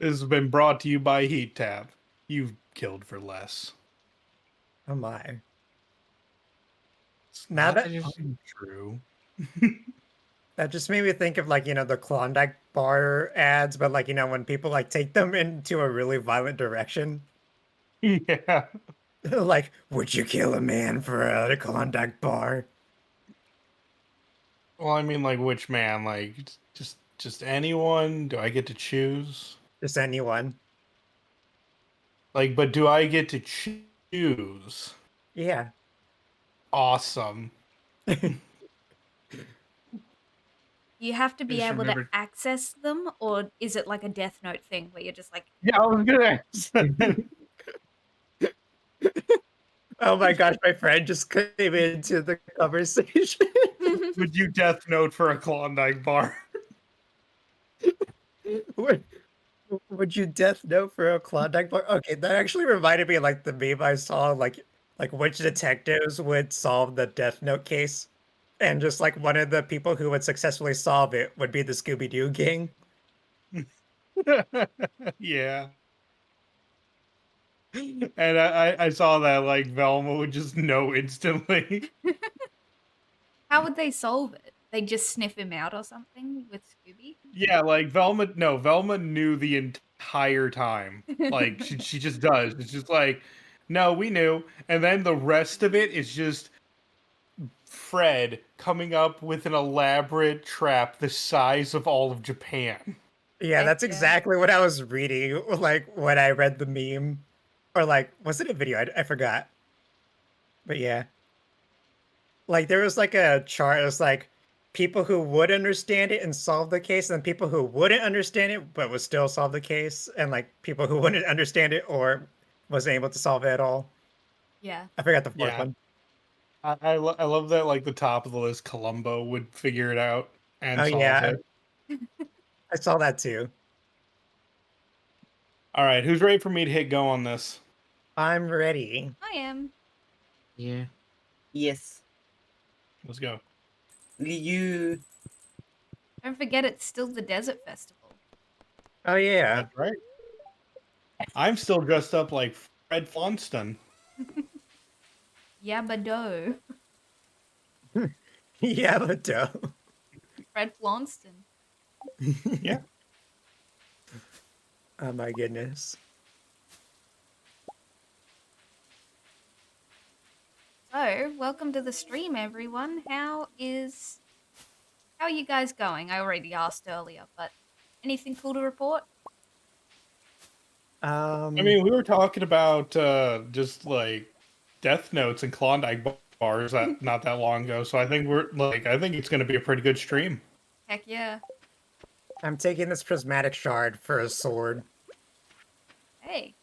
has been brought to you by Heat Tap. You've killed for less. Oh my. It's Now not that true. that just made me think of like, the Klondike bar ads, but like, when people like take them into a really violent direction. Yeah. Like, would you kill a man for a Klondike bar? Well, I mean, like, which man? Like, just anyone? Do I get to choose? Just anyone. Like, but do I get to choose? Yeah. Awesome. You have to be Just able to remember. access them, or is it like a Death Note thing where you're just like, Yeah, I was gonna ask. Oh my gosh, my friend just came into the conversation. Would you death note for a Klondike bar? would, would you death note for a Klondike bar? Okay, that actually reminded me of like the meme I saw, like which detectives would solve the Death Note case. And just like one of the people who would successfully solve it would be the Scooby-Doo gang. Yeah. And I saw that like Velma would just know instantly. how would they solve it? They just sniff him out or something with Scooby? Yeah, like Velma knew the entire time. Like she just does. It's just like, no, we knew. And then the rest of it is just Fred coming up with an elaborate trap the size of all of Japan. Yeah, Heck that's yeah. exactly what I was reading, like when I read the meme. Or like, was it a video? I forgot. But yeah. Like there was like a chart, it was like people who would understand it and solve the case, and people who wouldn't understand it but would still solve the case, and like people who wouldn't understand it or wasn't able to solve it at all. Yeah. I forgot the fourth Yeah. one. I love that like the top of the list Columbo would figure it out Oh and solve yeah, it. I saw that too. All right, who's ready for me to hit go on this? I'm ready. I am. Yeah. Yes. Let's go. You. Don't forget it's still the Desert Festival. Oh yeah. That's right. I'm still dressed up like Fred Flintstone. Yabado. Yeah, but dope. Fred Flonston. Yeah. Oh my goodness. So, welcome to the stream, everyone. How are you guys going? I already asked earlier, but anything cool to report? I mean, we were talking about just like Death Notes and Klondike bars that not that long ago, so I think I think it's going to be a pretty good stream. Heck yeah. I'm taking this prismatic shard for a sword. Hey.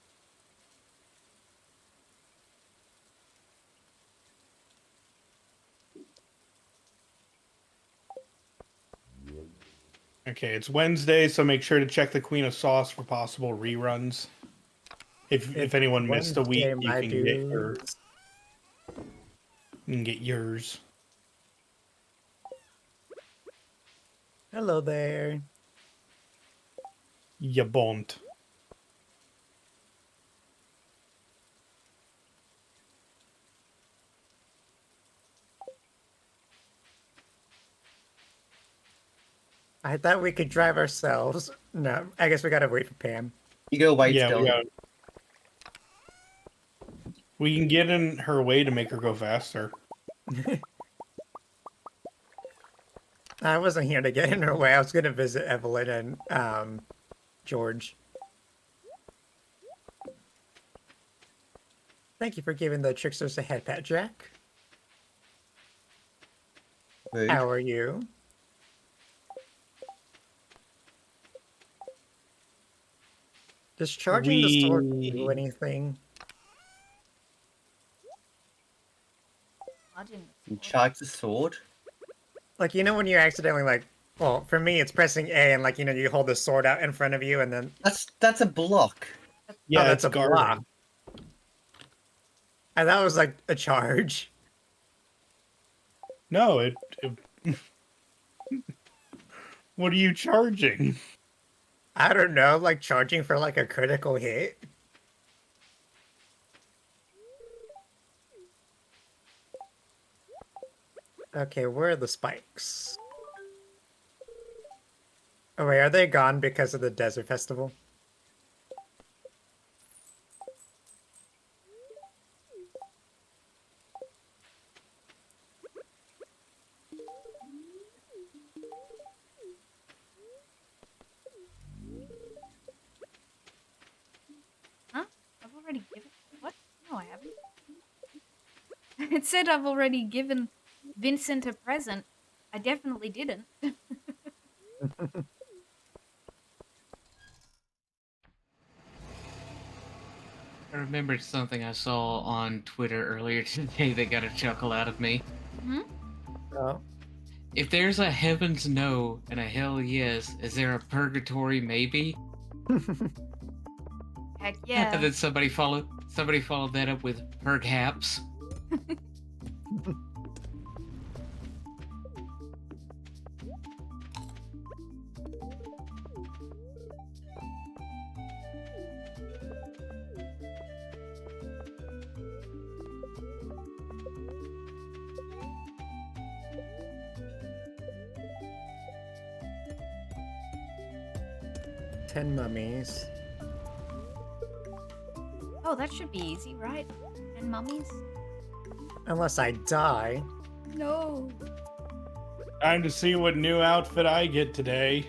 Okay, it's Wednesday, so make sure to check the Queen of Sauce for possible reruns. If anyone missed a week, Wednesday, you my can get your dudes. you can get yours. Hello there. You won't. I thought we could drive ourselves. No, I guess we gotta wait for Pam. You go white Yeah, stone. we can get in her way to make her go faster. I wasn't here to get in her way. I was gonna visit Evelyn and George. Thank you for giving the Tricksters a head pat, Jack. Rude. How are you? Does charging the sword do anything? You charge the sword. Like, when you accidentally, like, well, for me, it's pressing A and, like, you hold the sword out in front of you and then... That's a block. Yeah, oh, that's it's a block. guarding. And that was, like, a charge. No, What are you charging? I don't know, like charging for like a critical hit. Okay, where are the spikes? Oh wait, are they gone because of the desert festival? Huh? I've already given. What? No, I haven't. It said I've already given Vincent a present. I definitely didn't. I remembered something I saw on Twitter earlier today that got a chuckle out of me. Hmm? Oh. If there's a heavens no and a hell yes, is there a purgatory maybe? Heck And yeah. then somebody followed that up with perhaps. 10 mummies. Oh, that should be easy, right? And mummies? Unless I die. No. Time to see what new outfit I get today.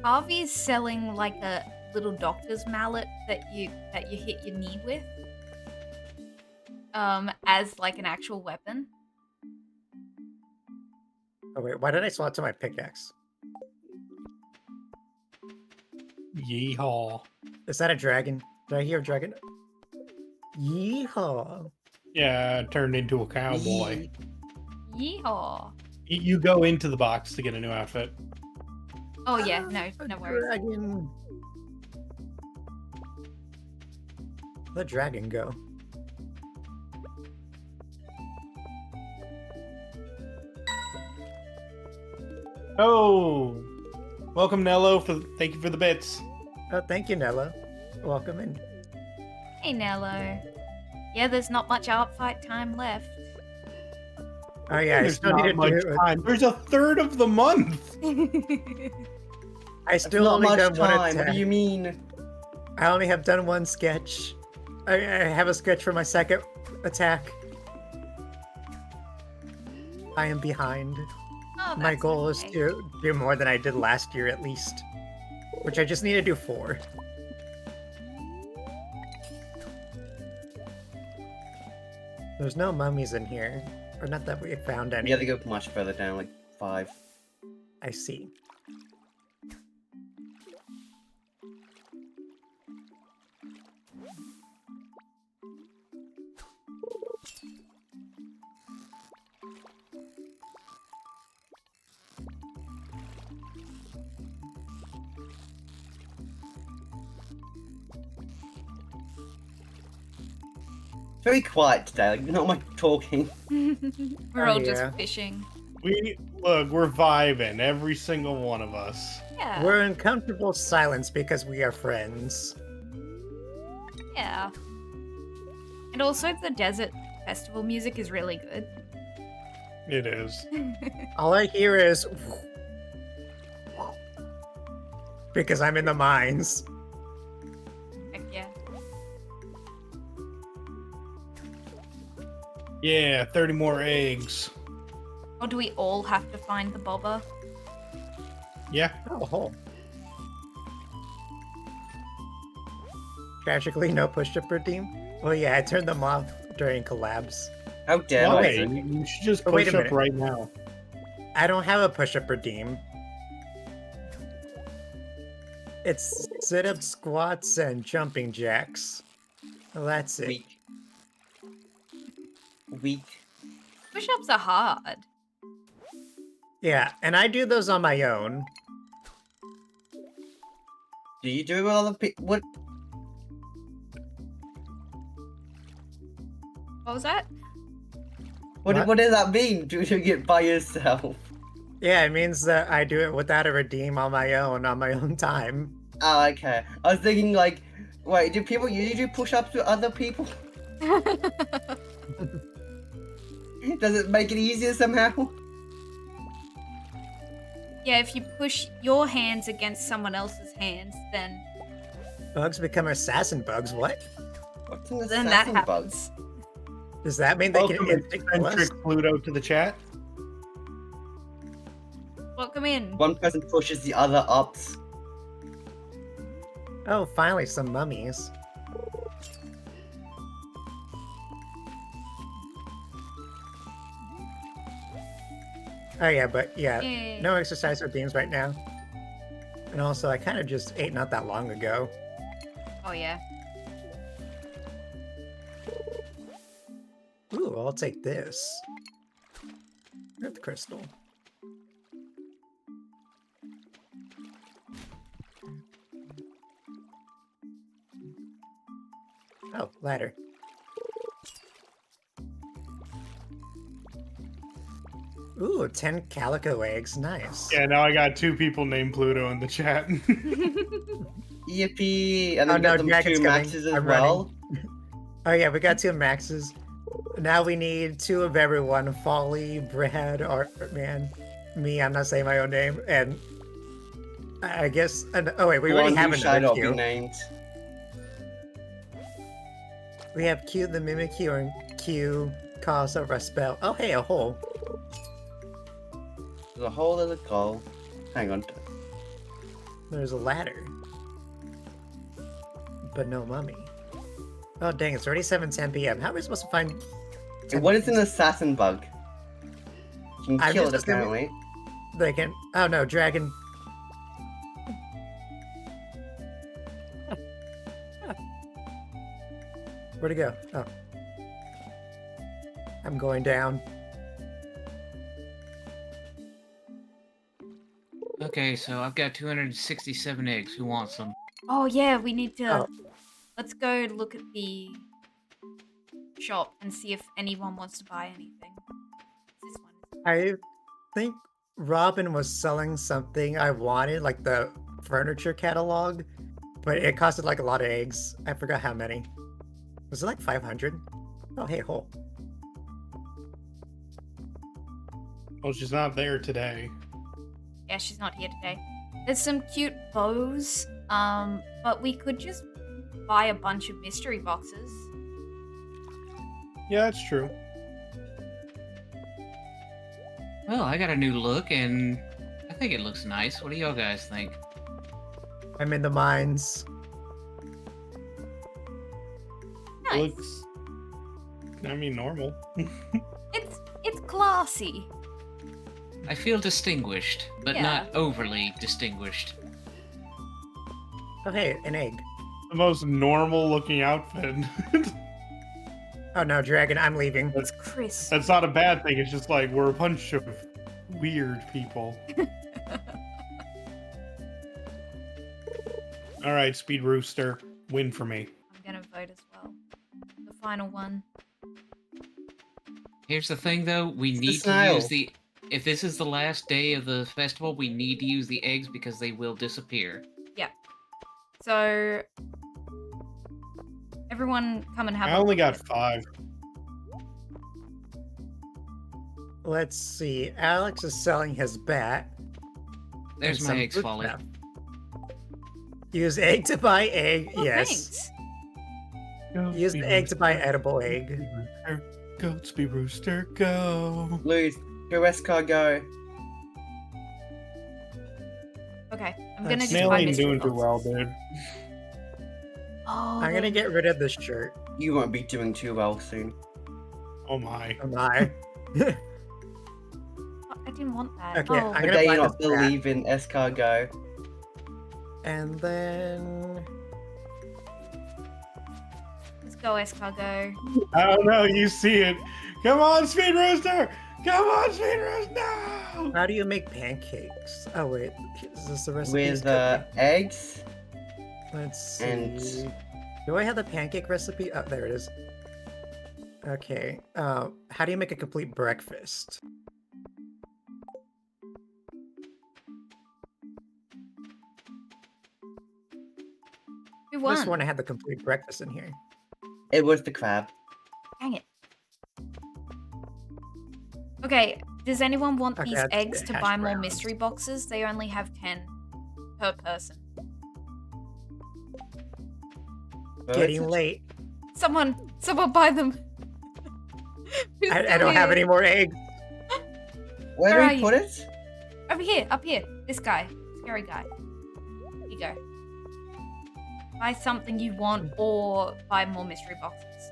Harvey's selling like a little doctor's mallet that you hit your knee with. As like an actual weapon. Oh wait, why did I swap to my pickaxe? Yeehaw. Is that a dragon? Did I hear a dragon? Yeehaw. Yeah, turned into a cowboy. Yeehaw. You go into the box to get a new outfit. Oh yeah, no worries. Dragon. Let dragon go. Oh, welcome Nello. Thank you for the bits. Oh, thank you, Nella. Welcome in. Hey Nello. Yeah, there's not much art fight time left. Oh yeah, I There's still not need to much do. time. There's a third of the month. I still Not only much done one time. What attack. do you mean? I only have done one sketch. I have a sketch for my second attack. I am behind. Oh, My that's goal is okay. to do more than I did last year at least. Which I just need to do 4. There's no mummies in here. Or not that we found any. You gotta go much further down, like 5. I see. Very quiet today, like not much talking. We're Oh, all just yeah. fishing. We're vibing, every single one of us. Yeah. We're in comfortable silence because we are friends. Yeah. And also the desert festival music is really good. It is. All I hear is because I'm in the mines. Heck yeah. Yeah, 30 more eggs. Or do we all have to find the bobber? Yeah. Oh. Tragically, no push-up redeem. Well, yeah, I turned them off during collabs. How dare Why? I? You should just Oh, wait push a up minute. right now. I don't have a push-up redeem. It's sit-ups, squats, and jumping jacks. Well, that's it. Weak. Weak. Push-ups are hard. Yeah, and I do those on my own. Do you do it with other people? What? What was that? What? What does that mean? Doing it by yourself? Yeah, it means that I do it without a redeem on my own time. Oh, okay. I was thinking like, wait, do people usually do push-ups with other people? Does it make it easier somehow? Yeah, if you push your hands against someone else's hands, then Bugs become assassin bugs. What? What's an then that assassin bug? happens. Does that mean they Welcome can instant kill us? eccentric Pluto to the chat. Welcome in. One person pushes the other up. Oh, finally some mummies. Oh yeah, but yeah, Yeah. no exercise routines right now. And also, I kind of just ate not that long ago. Oh yeah. Ooh, I'll take this. Earth crystal. Oh, ladder. Ooh, 10 calico eggs. Nice. Yeah, now I got 2 people named Pluto in the chat. Yippee! And Oh, then no, got them dragon's 2 coming. maxes as I'm well. Oh yeah, we got 2 maxes. Now we need 2 of everyone. Folly, Brad, Artman, me, I'm not saying my own name, and I guess, oh wait, we already One have who shall another not be Q. named. We have Q the Mimikyu and Q cause of a spell. Oh hey, a hole. There's a whole other goal. Hang on. There's a ladder. But no mummy. Oh dang, it's already 7:10 p.m. How are we supposed to find... What is an assassin bug? You can I'm kill it just assuming- apparently. They can... Oh no, dragon. Where'd it go? Oh. I'm going down. Okay, so I've got 267 eggs. Who wants them? Oh yeah, we need to. Oh. Let's go look at the shop and see if anyone wants to buy anything. This one. I think Robin was selling something I wanted, like the furniture catalog, but it costed like a lot of eggs. I forgot how many. Was it like 500? Oh, hey, hole. Well, she's not there today. Yeah, she's not here today. There's some cute bows, but we could just buy a bunch of mystery boxes. Yeah, that's true. Well, I got a new look, and I think it looks nice. What do y'all guys think? I'm in the mines. Nice. Looks, I mean, normal. It's classy. I feel distinguished, but Yeah. not overly distinguished. Oh, hey, an egg. The most normal looking outfit. Oh no, dragon, I'm leaving. It's crisp. That's not a bad thing. It's just like we're a bunch of weird people. All right, Speed Rooster, win for me. I'm gonna vote as well. The final one. Here's the thing, though. We It's the need to snail. use the... If this is the last day of the festival, we need to use the eggs because they will disappear. So everyone come and have I a only look at got it. 5. Let's see. Alex is selling his bat. There's and my some eggs, food Folly. stuff. Use egg to buy egg. Oh, Yes. thanks. Use the egg to buy edible egg. Go, Speed Rooster, go. Lose. Go escargot. Okay, I'm Uh, gonna just Snail buy ain't mystery doing too boxes. well, dude. Oh, I'm gonna get rid of this shirt. You won't be doing too well soon. Oh my. Am I? I didn't want that. Okay, oh, I'm But gonna do buy you not this bat. believe in escargot? And then... let's go, escargot. I don't know, you see it. Come on, Speed Rooster! Come on, Speed Rooster! No! How do you make pancakes? Oh wait, is this the recipe? With eggs. Let's see. and- Do I have the pancake recipe? Oh, there it is. Okay. How do you make a complete breakfast? Who This won? one I had the complete breakfast in here. It was the crab. Dang it. Okay, does anyone want Okay, these that's eggs the to hash buy more browns. mystery boxes? They only have 10 per person. Getting Birds? late. Someone buy them. Who's I still don't have here? any more eggs. Where Where do are we you? put it? Over here, up here. This guy. Scary guy. Here you go. Buy something you want or buy more mystery boxes.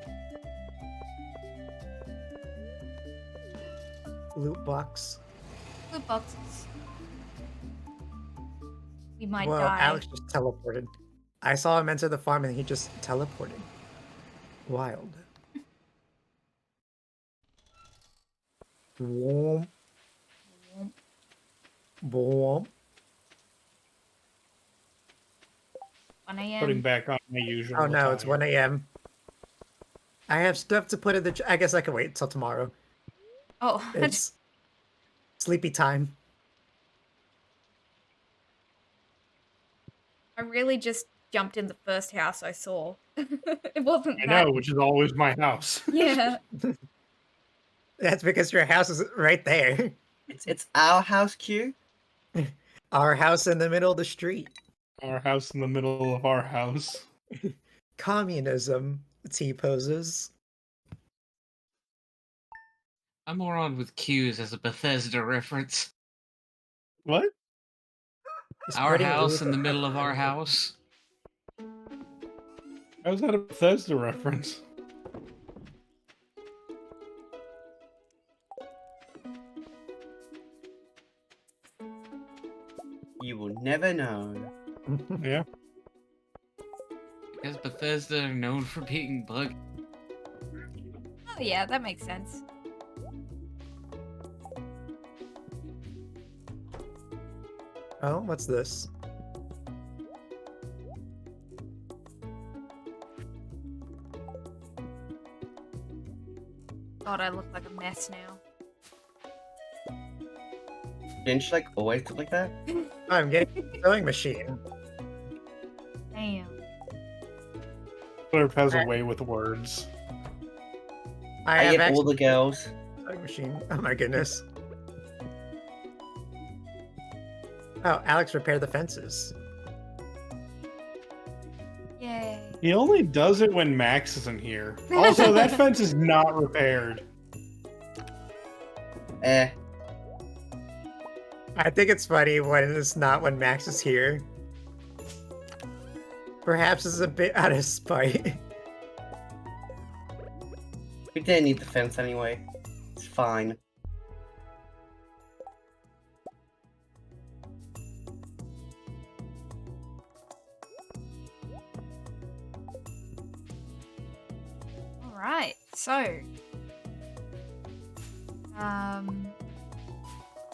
Loot box. Loot boxes. We might Well, die. Alex just teleported. I saw him enter the farm and he just teleported. Wild. Boom. Boom. 1 a.m. Putting back on my usual. Oh no, it's attire. 1 a.m. I have stuff to put in the. I guess I can wait till tomorrow. Oh, It's sleepy time. I really just jumped in the first house I saw. It wasn't I that. know, which is always my house. Yeah. That's because your house is right there. It's our house, Q. Our house in the middle of the street. Our house in the middle of our house. Communism. T poses. I'm more on with Q's as a Bethesda reference. What? Our Spreading house rumors in the of middle of our propaganda. house. How's that a Bethesda reference? You will never know. Yeah. Because Bethesda are known for being bug. Oh yeah, that makes sense. Oh, what's this? God, I look like a mess now. Didn't she like always look like that? I'm getting a sewing machine. Damn. Blurb has a way with words. I I have get all actually the girls. sewing machine. Oh my goodness. Oh, Alex repaired the fences. Yay. He only does it when Max isn't here. Also, that fence is not repaired. Eh. I think it's funny when it's not when Max is here. Perhaps it's a bit out of spite. We didn't need the fence anyway. It's fine. Alright, so.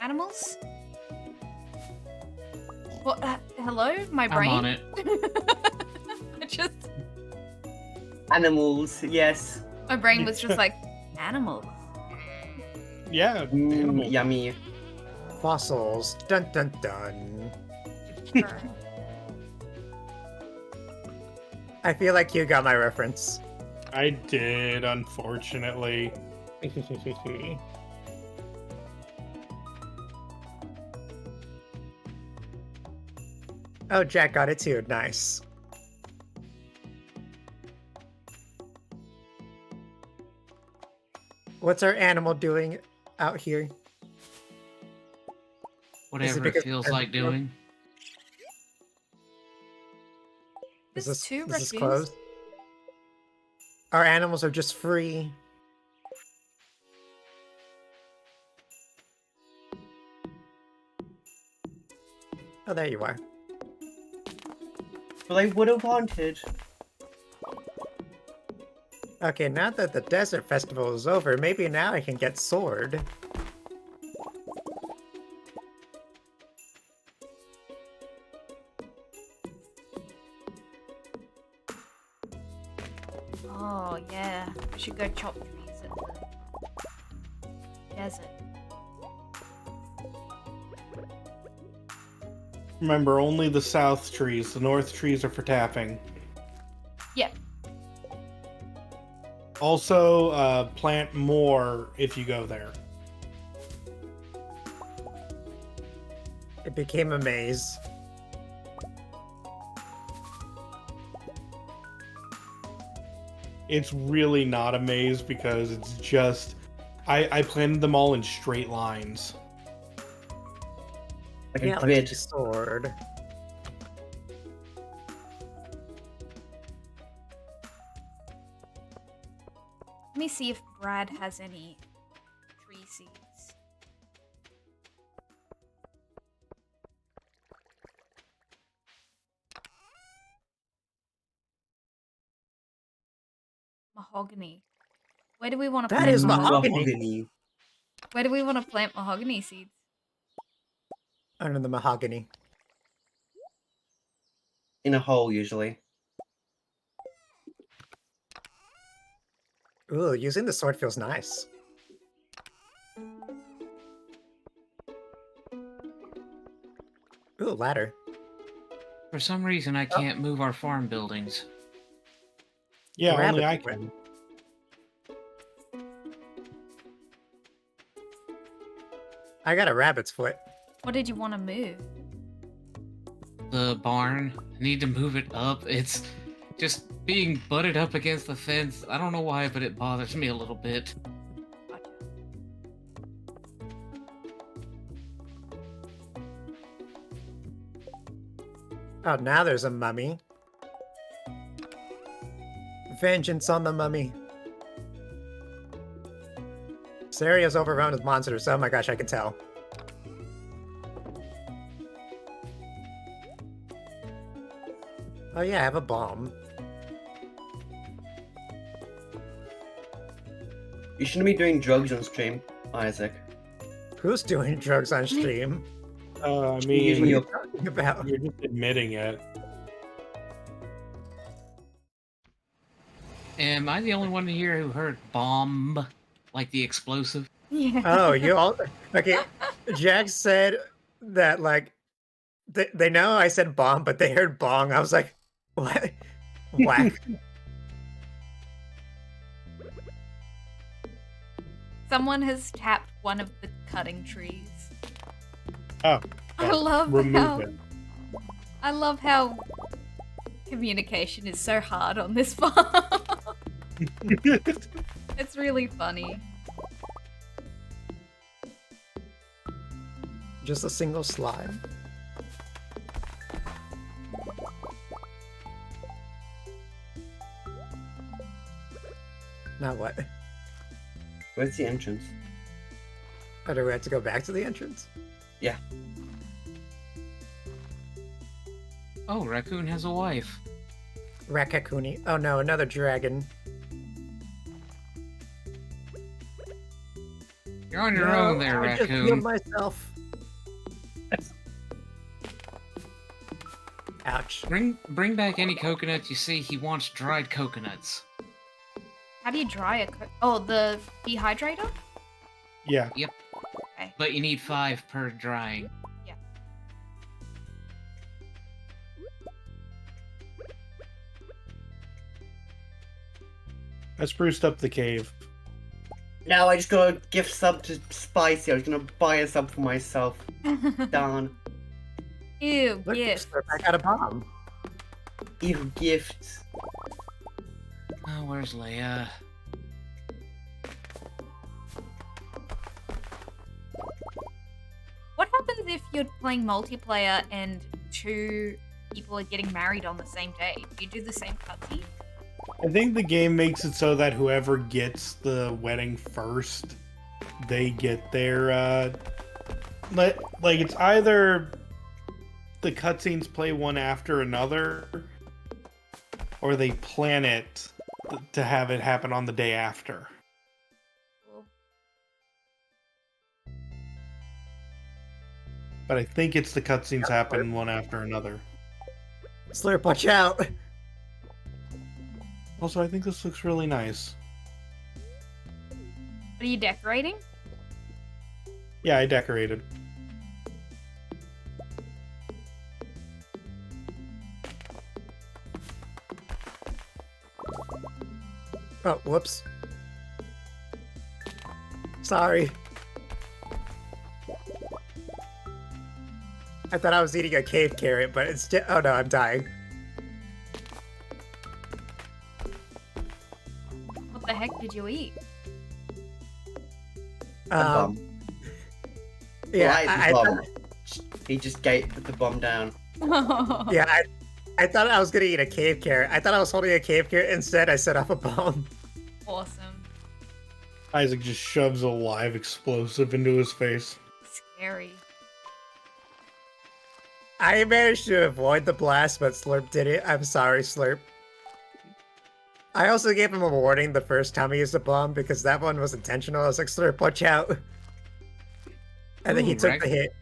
Animals? What? Hello? My brain? I'm on it. I just. Animals, yes. My brain was just like, animals. Yeah, animal. Yummy. Fossils. Dun dun dun. Sure. I feel like you got my reference. I did, unfortunately. Oh, Jack got it too. Nice. What's our animal doing out here? Whatever it because feels I'm like broke? doing. There's two is this raccoons. closed? Our animals are just free. Oh, there you are. But I would have wanted. Okay, now that the desert festival is over, maybe now I can get sword. Oh, yeah. I should go chop trees. desert. Remember, only the south trees. The north trees are for tapping. Yep. Also, plant more if you go there. It became a maze. It's really not a maze because it's just... I planted them all in straight lines. Like Yeah, a like grid. a sword. Let me see if Brad has any tree seeds. Mahogany. Where do we want to That plant is mahogany. Mahogany. Where do we want to plant mahogany seeds? Under the mahogany. In a hole, usually. Ooh, using the sword feels nice. Ooh, ladder. For some reason, I can't move our farm buildings. Yeah, only Rabbit I foot. can. I got a rabbit's foot. What did you want to move? The barn, I need to move it up. It's just being butted up against the fence. I don't know why, but it bothers me a little bit. Gotcha. Oh, now there's a mummy. Vengeance on the mummy. This area is overrun with monsters. Oh my gosh, I can tell. Oh yeah, I have a bomb. You shouldn't be doing drugs on stream, Isaac. Who's doing drugs on stream? I Usually mean, you're- Talking about? you're just admitting it. Am I the only one here who heard bomb, like the explosive? Yeah. Oh, you all okay? Jack said that like they know I said bomb, but they heard bong. I was like, what? Whack. Someone has tapped one of the cutting trees. Oh, I love remove how it. I love how communication is so hard on this farm. It's really funny. Just a single slide. Now what? Where's the entrance? Oh, do we have to go back to the entrance? Yeah. Oh, Raccoon has a wife. Rakakuni. Oh no, another dragon. You're on your No, own there, I just healed Raccoon. myself. Ouch. Bring back any coconuts you see. He wants dried coconuts. How do you dry a the dehydrator? Yeah. Okay. But you need 5 per drying. I spruced up the cave. Now I just gotta gift sub to Spicy. I was gonna buy a sub for myself. Darn. Ew, Look, gift. I got a bomb. Evil gifts. Oh, where's Leia? What happens if you're playing multiplayer and 2 people are getting married on the same day? Do you do the same cutscene? I think the game makes it so that whoever gets the wedding first, they get their, like it's either the cutscenes play one after another, or they plan it to have it happen on the day after. Cool. But I think it's the cutscenes happen one after another. Slurp, watch out! Also, I think this looks really nice. What are you decorating? Yeah, I decorated. Oh, whoops. Sorry. I thought I was eating a cave carrot, but it's just... Oh no, I'm dying. What the heck did you eat? The bomb. Yeah, Light I bomb. thought, He just put the bomb down. yeah, I thought I was gonna eat a cave carrot. I thought I was holding a cave carrot. Instead, I set off a bomb. Awesome. Isaac just shoves a live explosive into his face. Scary. I managed to avoid the blast, but Slurp did it. I'm sorry, Slurp. I also gave him a warning the first time he used a bomb because that one was intentional. I was like, Slurp, watch out. And then he Ooh, took right. the hit.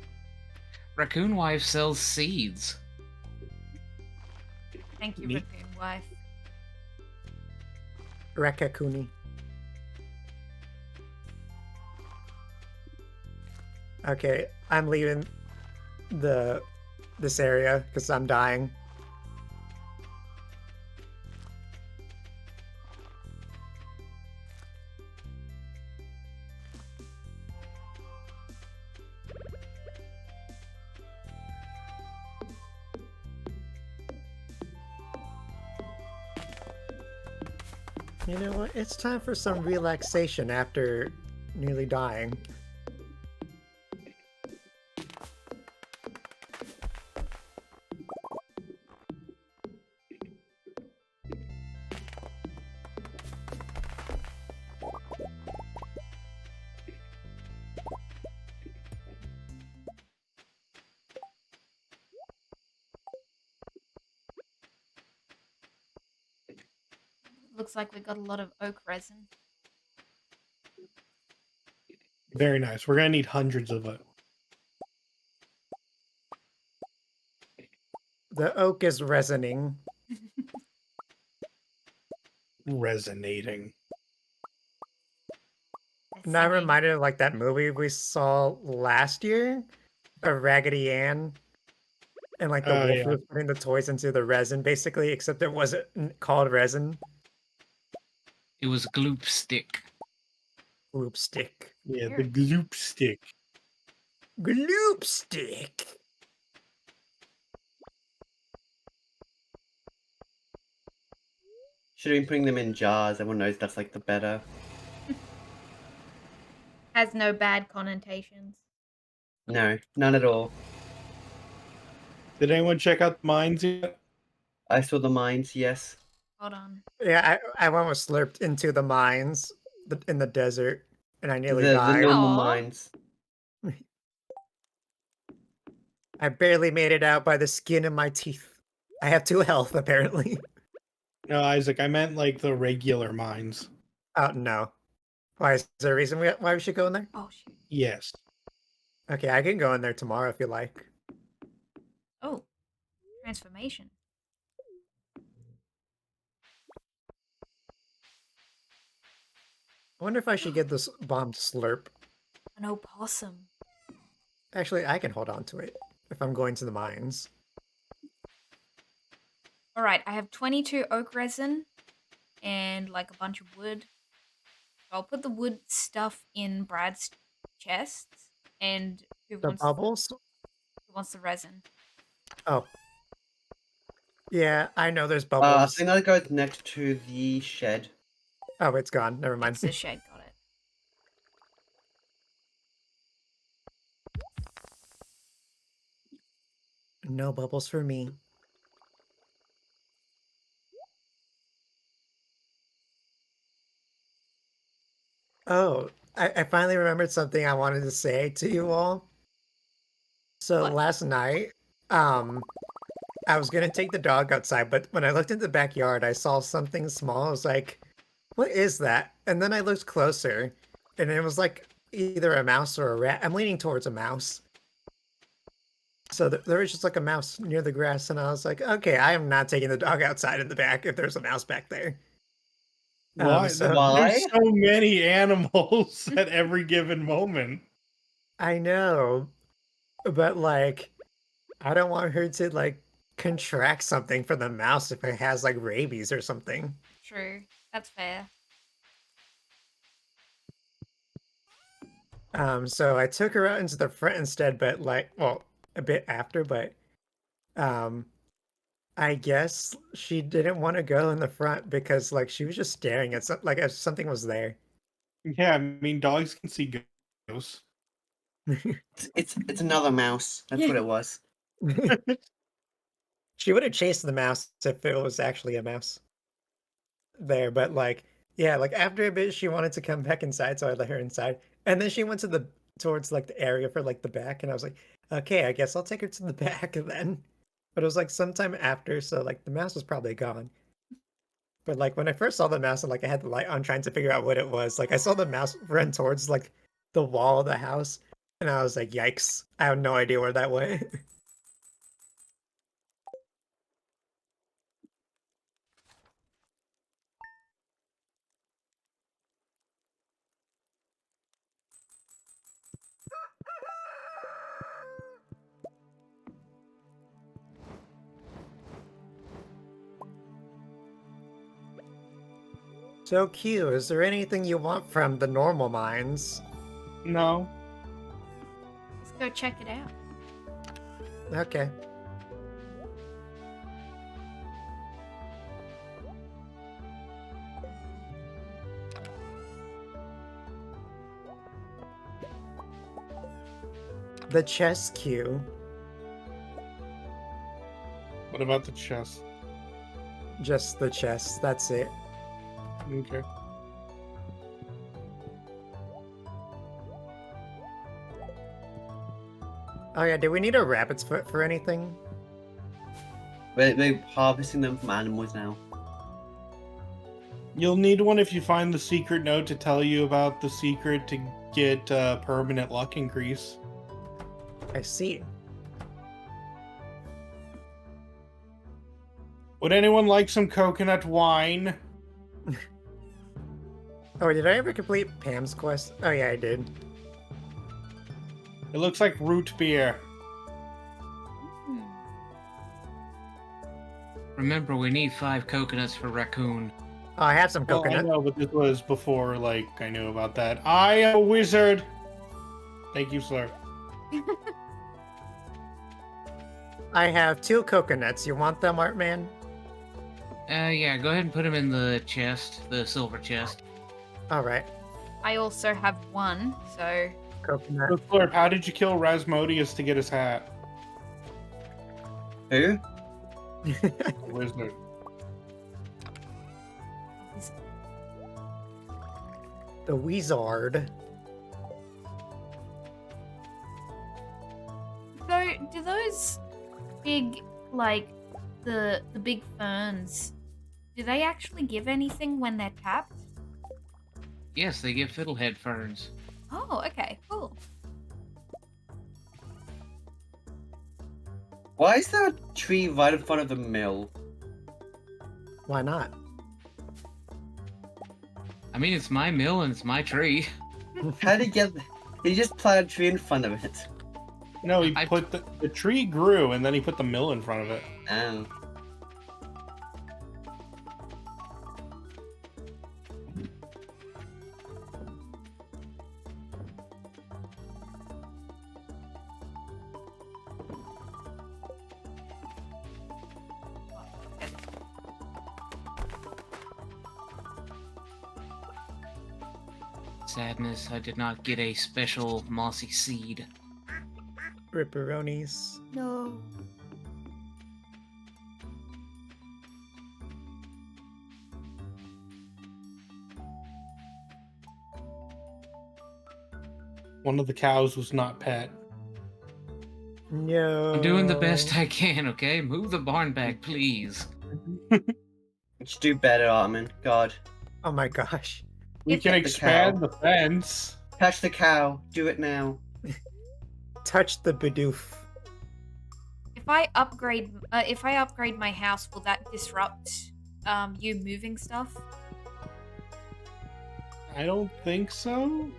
Raccoon Wife sells seeds. Thank you, Neat. Raccoon Wife. Rakakuni. Okay, I'm leaving this area because I'm dying. You know what? It's time for some relaxation after nearly dying. Looks like we got a lot of oak resin. Very nice. We're gonna need hundreds of it. The oak is resonating. Resonating. Now I'm reminded of like that movie we saw last year, of Raggedy Ann, and like the Oh, wolf yeah. was putting the toys into the resin, basically, except it wasn't called resin. It was gloop stick. Gloop stick. Yeah, the Weird. gloop stick. Gloop stick. Should have been putting them in jars. Everyone knows that's like the better. Has no bad connotations. No, none at all. Did anyone check out the mines yet? I saw the mines, yes. Hold on. Yeah, I almost slurped into the mines in the desert, and I nearly The died. normal Aw. mines. I barely made it out by the skin of my teeth. I have 2 health, apparently. No, Isaac, I meant like the regular mines. Oh, no. Why, is there a reason why we should go in there? Oh, shoot. Yes. Okay, I can go in there tomorrow if you like. Oh. Transformation. I wonder if I should get this bomb to slurp. An opossum. Actually, I can hold on to it if I'm going to the mines. Alright, I have 22 oak resin and like a bunch of wood. I'll put the wood stuff in Brad's chest. And who The wants bubbles? who wants the resin? Oh. Yeah, I know there's I bubbles. think that goes next to the shed. Oh, it's gone. Never mind. It's the shed, got it. No bubbles for me. Oh, I finally remembered something I wanted to say to you all. So What? last night, I was gonna take the dog outside, but when I looked in the backyard, I saw something small. I was like, what is that? And then I looked closer, and it was like either a mouse or a rat. I'm leaning towards a mouse. So there was just like a mouse near the grass, and I was like, okay, I am not taking the dog outside in the back if there's a mouse back there. Why? So- Why? There's so many animals at every given moment. I know, but like, I don't want her to like contract something for the mouse if it has like rabies or something. True. That's fair. So I took her out into the front instead, but like, well, a bit after, but um, I guess she didn't want to go in the front because like she was just staring at like if something was there. Yeah, I mean, dogs can see ghosts. It's another mouse. That's what it was. She would have chased the mouse if it was actually a mouse there, but like, yeah, like after a bit, she wanted to come back inside, so I let her inside, and then she went to the towards like the area for like the back, and I was like, okay, I guess I'll take her to the back then. But it was like sometime after, so like the mouse was probably gone. But like when I first saw the mouse and like I had the light on trying to figure out what it was, like I saw the mouse run towards like the wall of the house, and I was like, yikes, I have no idea where that went. So Q, is there anything you want from the normal mines? No. Let's go check it out. Okay. The chess queue. What about the chest? Just the chest, that's it. Okay. Oh yeah, do we need a rabbit's foot for anything? We're harvesting them from animals now. You'll need one if you find the secret note to tell you about the secret to get permanent luck increase. I see. Would anyone like some coconut wine? Oh, did I ever complete Pam's quest? Oh yeah, I did. It looks like root beer. Hmm. Remember, we need 5 coconuts for raccoon. Oh, I have some Well, I coconut. know, but this was before, like, I knew about that. I am a wizard! Thank you, sir. I have 2 coconuts. You want them, Artman? Yeah, go ahead and put them in the chest, the silver chest. Alright. I also have one, so Coconut. So, Flurp, how did you kill Rasmodius to get his hat? Who? A wizard. The Wizard. So, do those big, like, the big ferns, do they actually give anything when they're tapped? Yes, they give fiddlehead ferns. Oh, okay, cool. Why is there a tree right in front of the mill? Why not? I mean, it's my mill and it's my tree. How did he get? He just planted a tree in front of it. No, he I- put the tree grew, and then he put the mill in front of it. Oh. Sadness, I did not get a special mossy seed. Ripperonis. No. One of the cows was not pet. No. I'm doing the best I can, okay? Move the barn back, please. You should do better, Armin. God. Oh my gosh. We If can the expand cow. the fence. Catch the cow. Do it now. Touch the Bidoof. If I upgrade my house, will that disrupt you moving stuff? I don't think so.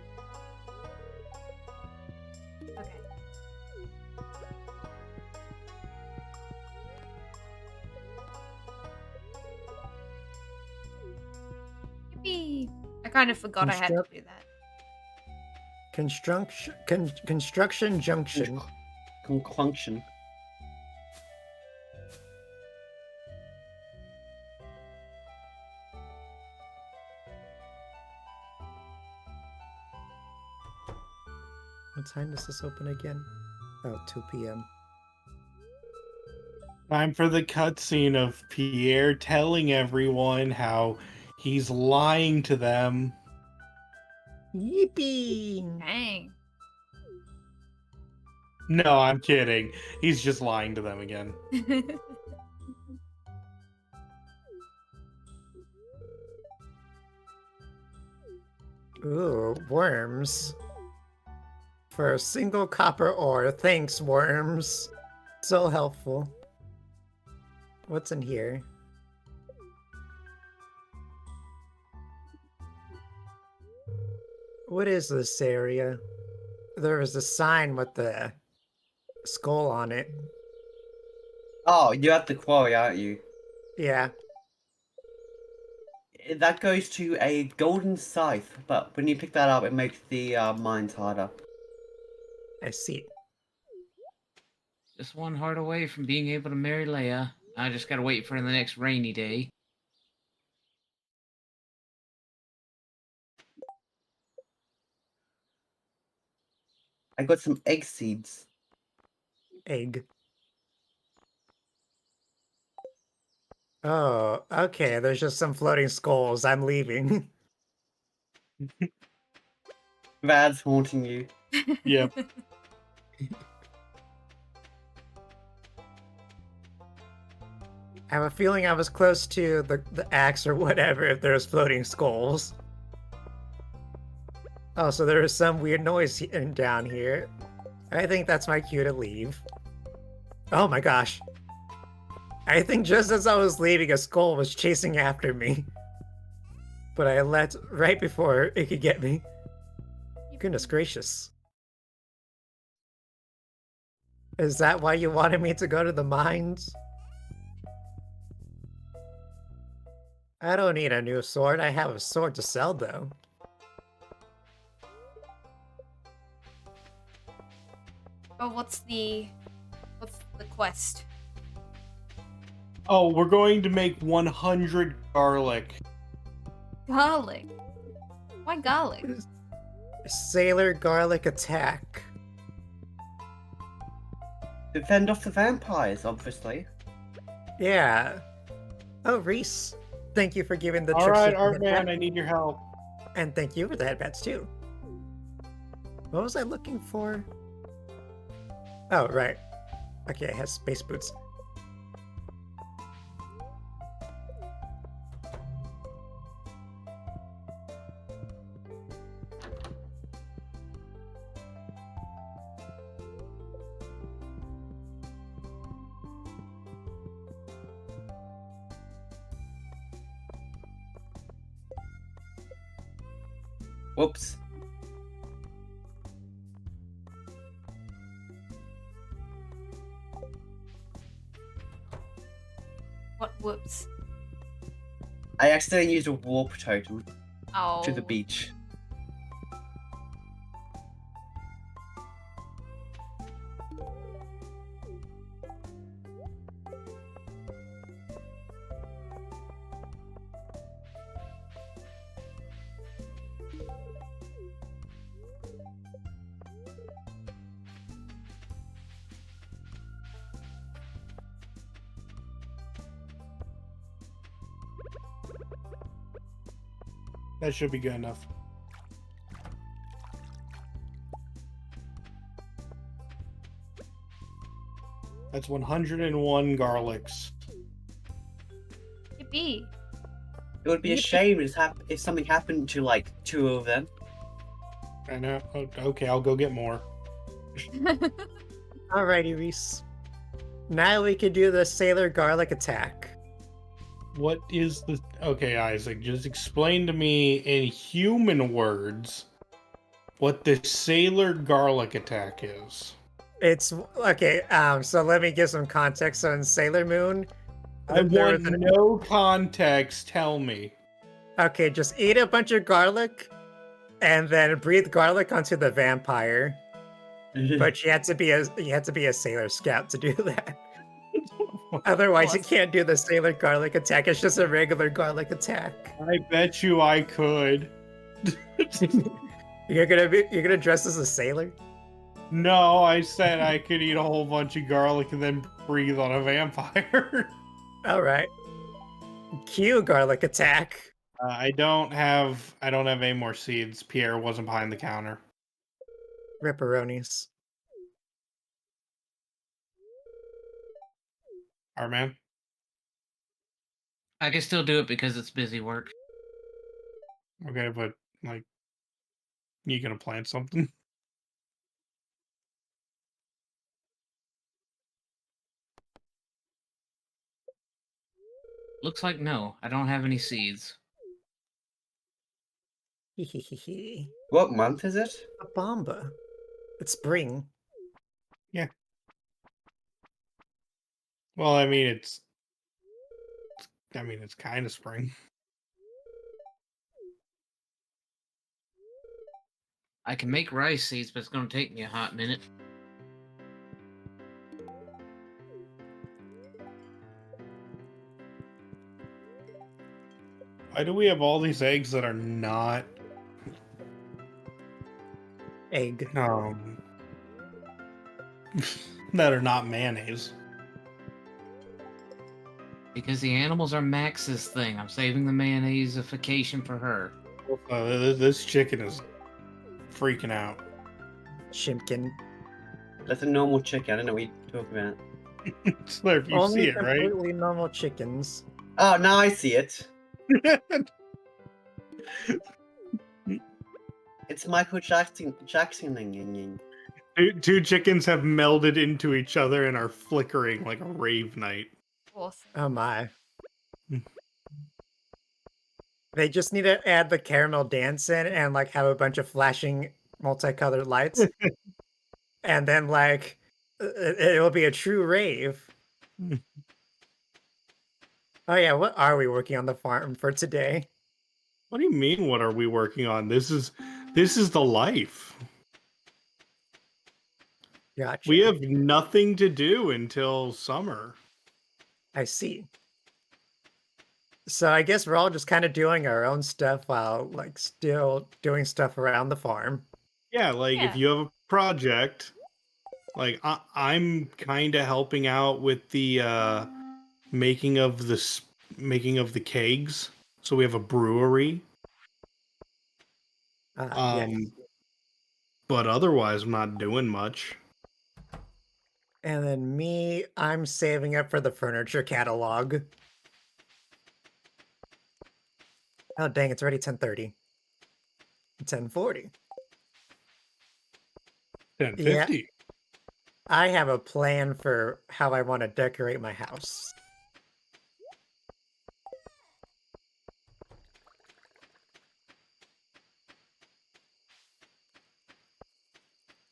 kind of forgot I had to Construct- do that. Construction junction. Conjunction. What time does this open again? Oh, 2 p.m. Time for the cutscene of Pierre telling everyone how he's lying to them. Yippee! Dang. No, I'm kidding. He's just lying to them again. Ooh, worms. For a single copper ore. Thanks, worms. So helpful. What's in here? What is this area? There is a sign with the skull on it. Oh, you're at the quarry, aren't you? Yeah. That goes to a golden scythe, but when you pick that up, it makes the mines harder. I see. Just one heart away from being able to marry Leia. I just gotta wait for the next rainy day. I got some egg seeds. Egg. Oh, okay. There's just some floating skulls. I'm leaving. Rad's haunting you. Yep. I have a feeling I was close to the axe or whatever if there's floating skulls. Oh, so there is some weird noise down here. I think that's my cue to leave. Oh my gosh. I think just as I was leaving, a skull was chasing after me. But I left right before it could get me. Goodness gracious. Is that why you wanted me to go to the mines? I don't need a new sword. I have a sword to sell, though. Oh, what's the quest? Oh, we're going to make 100 garlic. Garlic. Why garlic? Sailor garlic attack. To fend off the vampires, obviously. Yeah. Oh, Reese. Thank you for giving the All Tricksters right, the Art Man, headbats. I need your help. And thank you for the headbats, too. What was I looking for? Oh, right. Okay, it has space boots. Whoops. What whoops? I accidentally used a warp totem Oh. to the beach. That should be good enough. That's 101 garlics. Yippee. It would be a shame if something happened to like 2 of them. I know. Oh, okay, I'll go get more. Alrighty, Reese. Now we can do the Sailor garlic attack. What is the... Okay, Isaac, just explain to me in human words what the Sailor Garlic attack is. It's okay. So let me give some context on Sailor Moon. I There want was an- no context, tell me. Okay, just eat a bunch of garlic and then breathe garlic onto the vampire. But you had to be a sailor scout to do that. Otherwise, you course. can't do the sailor garlic attack. It's just a regular garlic attack. I bet you I could. You're gonna dress as a sailor? No, I said I could eat a whole bunch of garlic and then breathe on a vampire. All right. Cue garlic attack. I don't have any more seeds. Pierre wasn't behind the counter. Ripperonis. Our man. I can still do it because it's busy work. Okay, but like, you gonna plant something? Looks like no, I don't have any seeds. Hehehehe. What month is it? A bomba. It's spring. Well, I mean it's kind of spring. I can make rice seeds, but it's gonna take me a hot minute. Why do we have all these eggs that are not Egg. that are not mayonnaise? Because the animals are Max's thing. I'm saving the mayonnaiseification for her. This chicken is freaking out. Shimkin. That's a normal chicken. I don't know what you're talking about. So if you Only see it, right? completely normal chickens. Oh, now I see it. It's Michael Jackson. Two chickens have melded into each other and are flickering like a rave night. Awesome. Oh my. Hmm. They just need to add the caramel dance in and like have a bunch of flashing multicolored lights. And then like it will be a true rave. Oh yeah, what are we working on the farm for today? What do you mean? What are we working on? This is the life. Gotcha. We have nothing to do until summer. I see. So I guess we're all just kind of doing our own stuff while like still doing stuff around the farm. Yeah, like Yeah. if you have a project, like I'm kind of helping out with the making of the kegs. So we have a brewery. Yes. But otherwise, I'm not doing much. And then me, I'm saving up for the furniture catalog. Oh dang, it's already 10:30. 10:40. 10:50. I have a plan for how I want to decorate my house.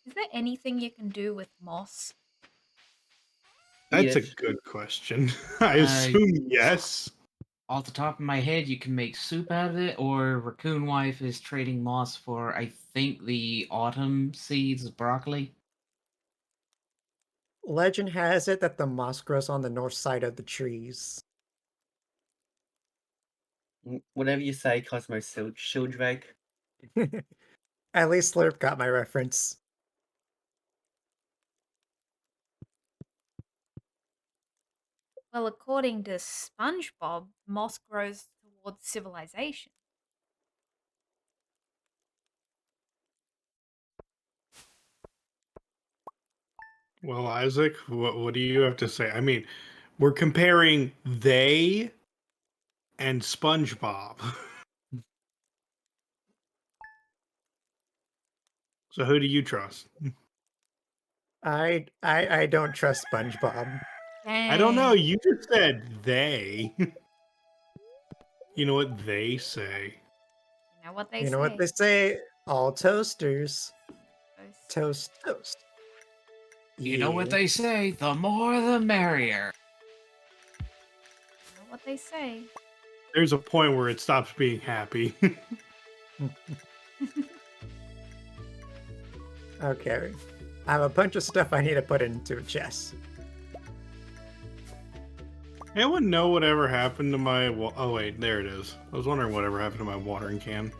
Is there anything you can do with moss? That's a Yes. good question. I assume yes. Off the top of my head, you can make soup out of it, or Raccoon Wife is trading moss for, I think, the autumn seeds of broccoli. Legend has it that the moss grows on the north side of the trees. Whatever you say, Cosmo Shildrake. At least Slurp got my reference. Well, according to SpongeBob, moss grows towards civilization. Well, Isaac, what do you have to say? I mean, we're comparing they and SpongeBob. So who do you trust? I don't trust SpongeBob. I don't know. Dang. You just said they. You know what they say? You know what they You say. know what they say? All toasters. Toast. Toast. You know what Yeah. they say, the more the merrier. You know what they say. There's a point where it stops being happy. Okay. I have a bunch of stuff I need to put into a chest. Anyone know whatever happened to my... Oh, wait, there it is. I was wondering whatever happened to my watering can.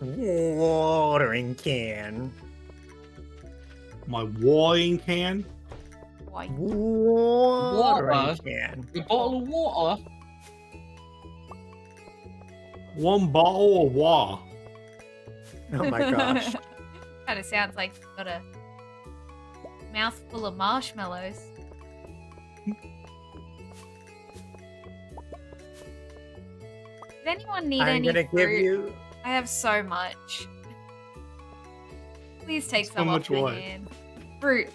Watering can. My watering can? Why? Watering Water? can. A bottle of water? One bottle of water. Oh my gosh. Kind of sounds like you've got a mouthful of marshmallows. Does anyone need I'm any gonna fruit? give you. I have so much. Please take So some much off your what? hand. Fruit.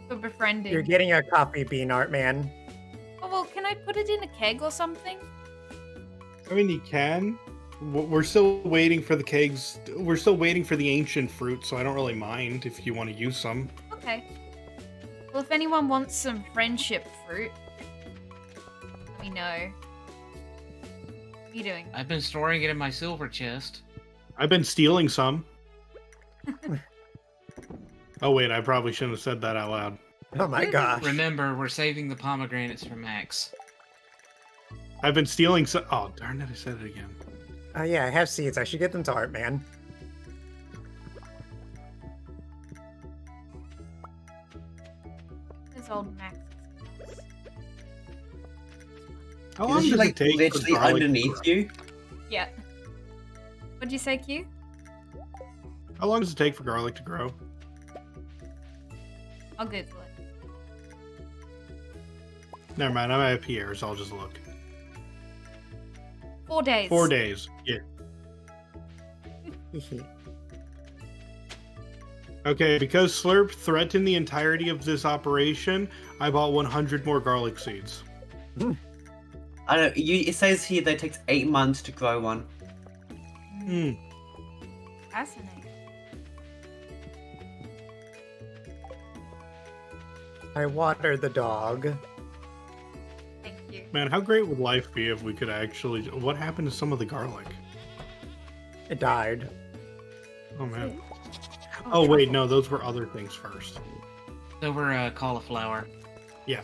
For befriending. You're getting a coffee bean, art man. Oh, well, can I put it in a keg or something? I mean, you can. We're still waiting for the kegs. We're still waiting for the ancient fruit, so I don't really mind if you want to use some. Okay. Well, if anyone wants some friendship fruit, let me know. What are you doing? I've been storing it in my silver chest. I've been stealing some. Oh, wait, I probably shouldn't have said that out loud. Oh my gosh. Remember, we're saving the pomegranates for Max. I've been stealing some. Oh, darn it, I said it again. Oh yeah, I have seeds. I should get them to art man. This old Max. How long Is she does like it take for literally garlic to underneath grow? you? Yeah. What'd you say, Q? How long does it take for garlic to grow? I'll Google it. Never mind, I'm at Pierre, so I'll just look. 4 days. 4 days. Yeah. Okay, because Slurp threatened the entirety of this operation, I bought 100 more garlic seeds. I don't. It says here that it takes 8 months to grow one. Hmm. Fascinating. I watered the dog. Thank you. Man, how great would life be if we could actually... What happened to some of the garlic? It died. Oh, man. Oh, wait, no, those were other things first. Over cauliflower. Yeah.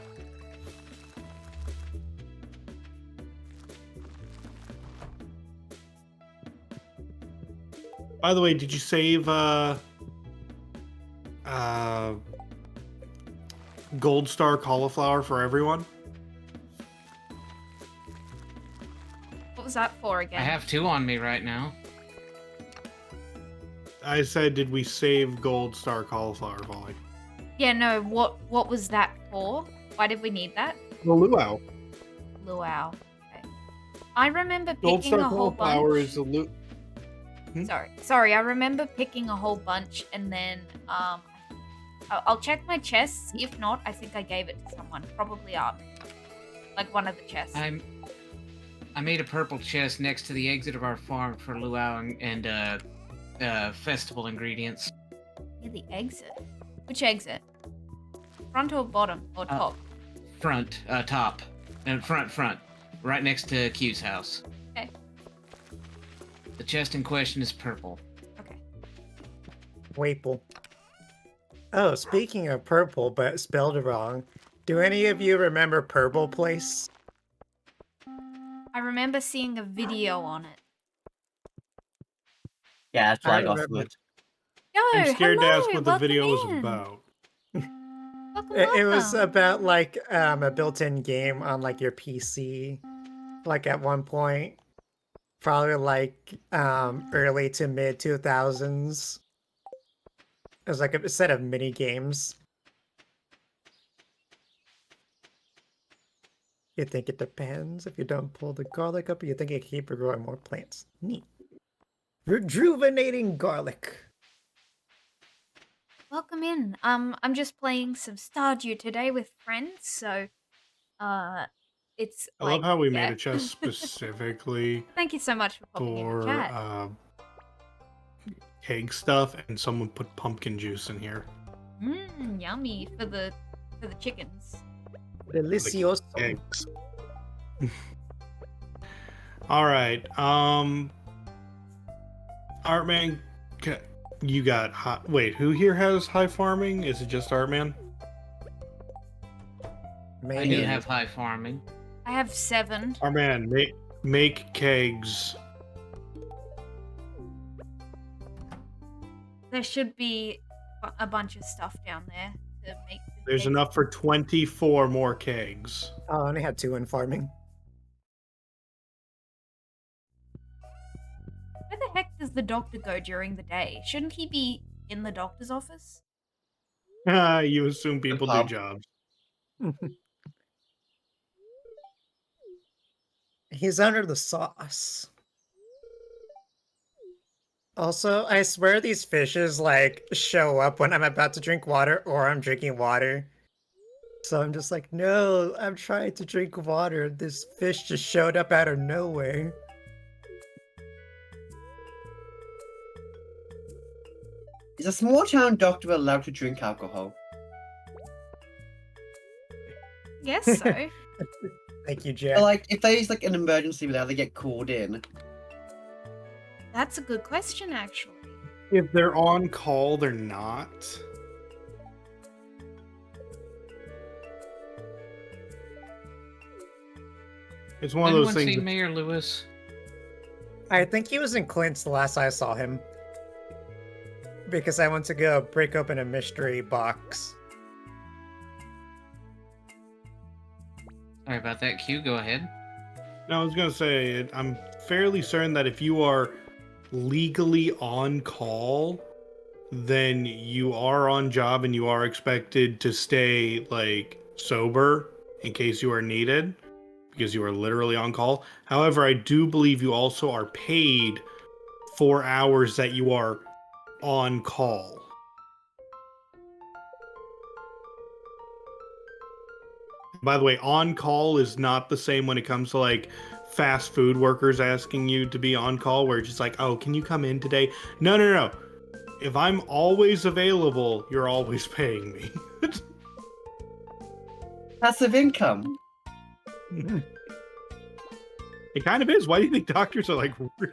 By the way, did you save, Gold Star cauliflower for everyone? What was that for again? I have 2 on me right now. I said, did we save Gold Star cauliflower, Volley? Yeah, no, what was that for? Why did we need that? The luau. Luau. Okay. I remember Gold picking Star a whole cauliflower bunch. is a luau. Sorry. I remember picking a whole bunch and then I'll check my chests. If not, I think I gave it to someone. Probably like one of the chests. I made a purple chest next to the exit of our farm for luau and festival ingredients. Near the exit. Which exit? Front or bottom or top? Front, top, and front, right next to Q's house. Okay. The chest in question is purple. Okay. Waple. Oh, speaking of purple, but spelled wrong. Do any of you remember Purple Place? I remember seeing a video on it. Yeah, that's what I I got from remember. it. Yo, I'm scared to ask hello, what the video was welcome in. about. It was welcome. about like a built-in game on like your PC. Like at one point, probably like early to mid 2000s. It was like a set of mini games. You think it depends if you don't pull the garlic up, or you think it can keep growing more plants. Neat. Rejuvenating garlic. Welcome in. I'm just playing some Stardew today with friends, so it's I like love how we yeah. made a chest specifically Thank you so much for popping in the for chat. keg stuff, and someone put pumpkin juice in here. Yummy for the chickens. Delicioso. Eggs. All right. Artman, you got high. Wait, who here has high farming? Is it just Artman? I do Maybe. have high farming. I have 7. Artman, make kegs. There should be a bunch of stuff down there to make. There's enough for 24 more kegs. Oh, I only had 2 in farming. Where the heck does the doctor go during the day? Shouldn't he be in the doctor's office? You assume people do pub. jobs. He's under the sauce. Also, I swear these fishes like show up when I'm about to drink water or I'm drinking water. So I'm just like, no, I'm trying to drink water. This fish just showed up out of nowhere. Is a small town doctor allowed to drink alcohol? Yes, so. Thank you, Or, Jack. like, if there's like an emergency where they get called in. That's a good question, actually. If they're on call, they're not. It's one of Anyone those see things. Mayor Lewis? I think he was in Clint's the last I saw him. Because I went to go break open a mystery box. Sorry about that, Q. Go ahead. No, I was gonna say I'm fairly certain that if you are legally on call, then you are on job and you are expected to stay like sober in case you are needed, because you are literally on call. However, I do believe you also are paid for hours that you are on call. By the way, on call is not the same when it comes to like fast food workers asking you to be on call, where it's just like, oh, can you come in today? No, no, no. If I'm always available, you're always paying me. Passive income. It kind of is. Why do you think doctors are like rich?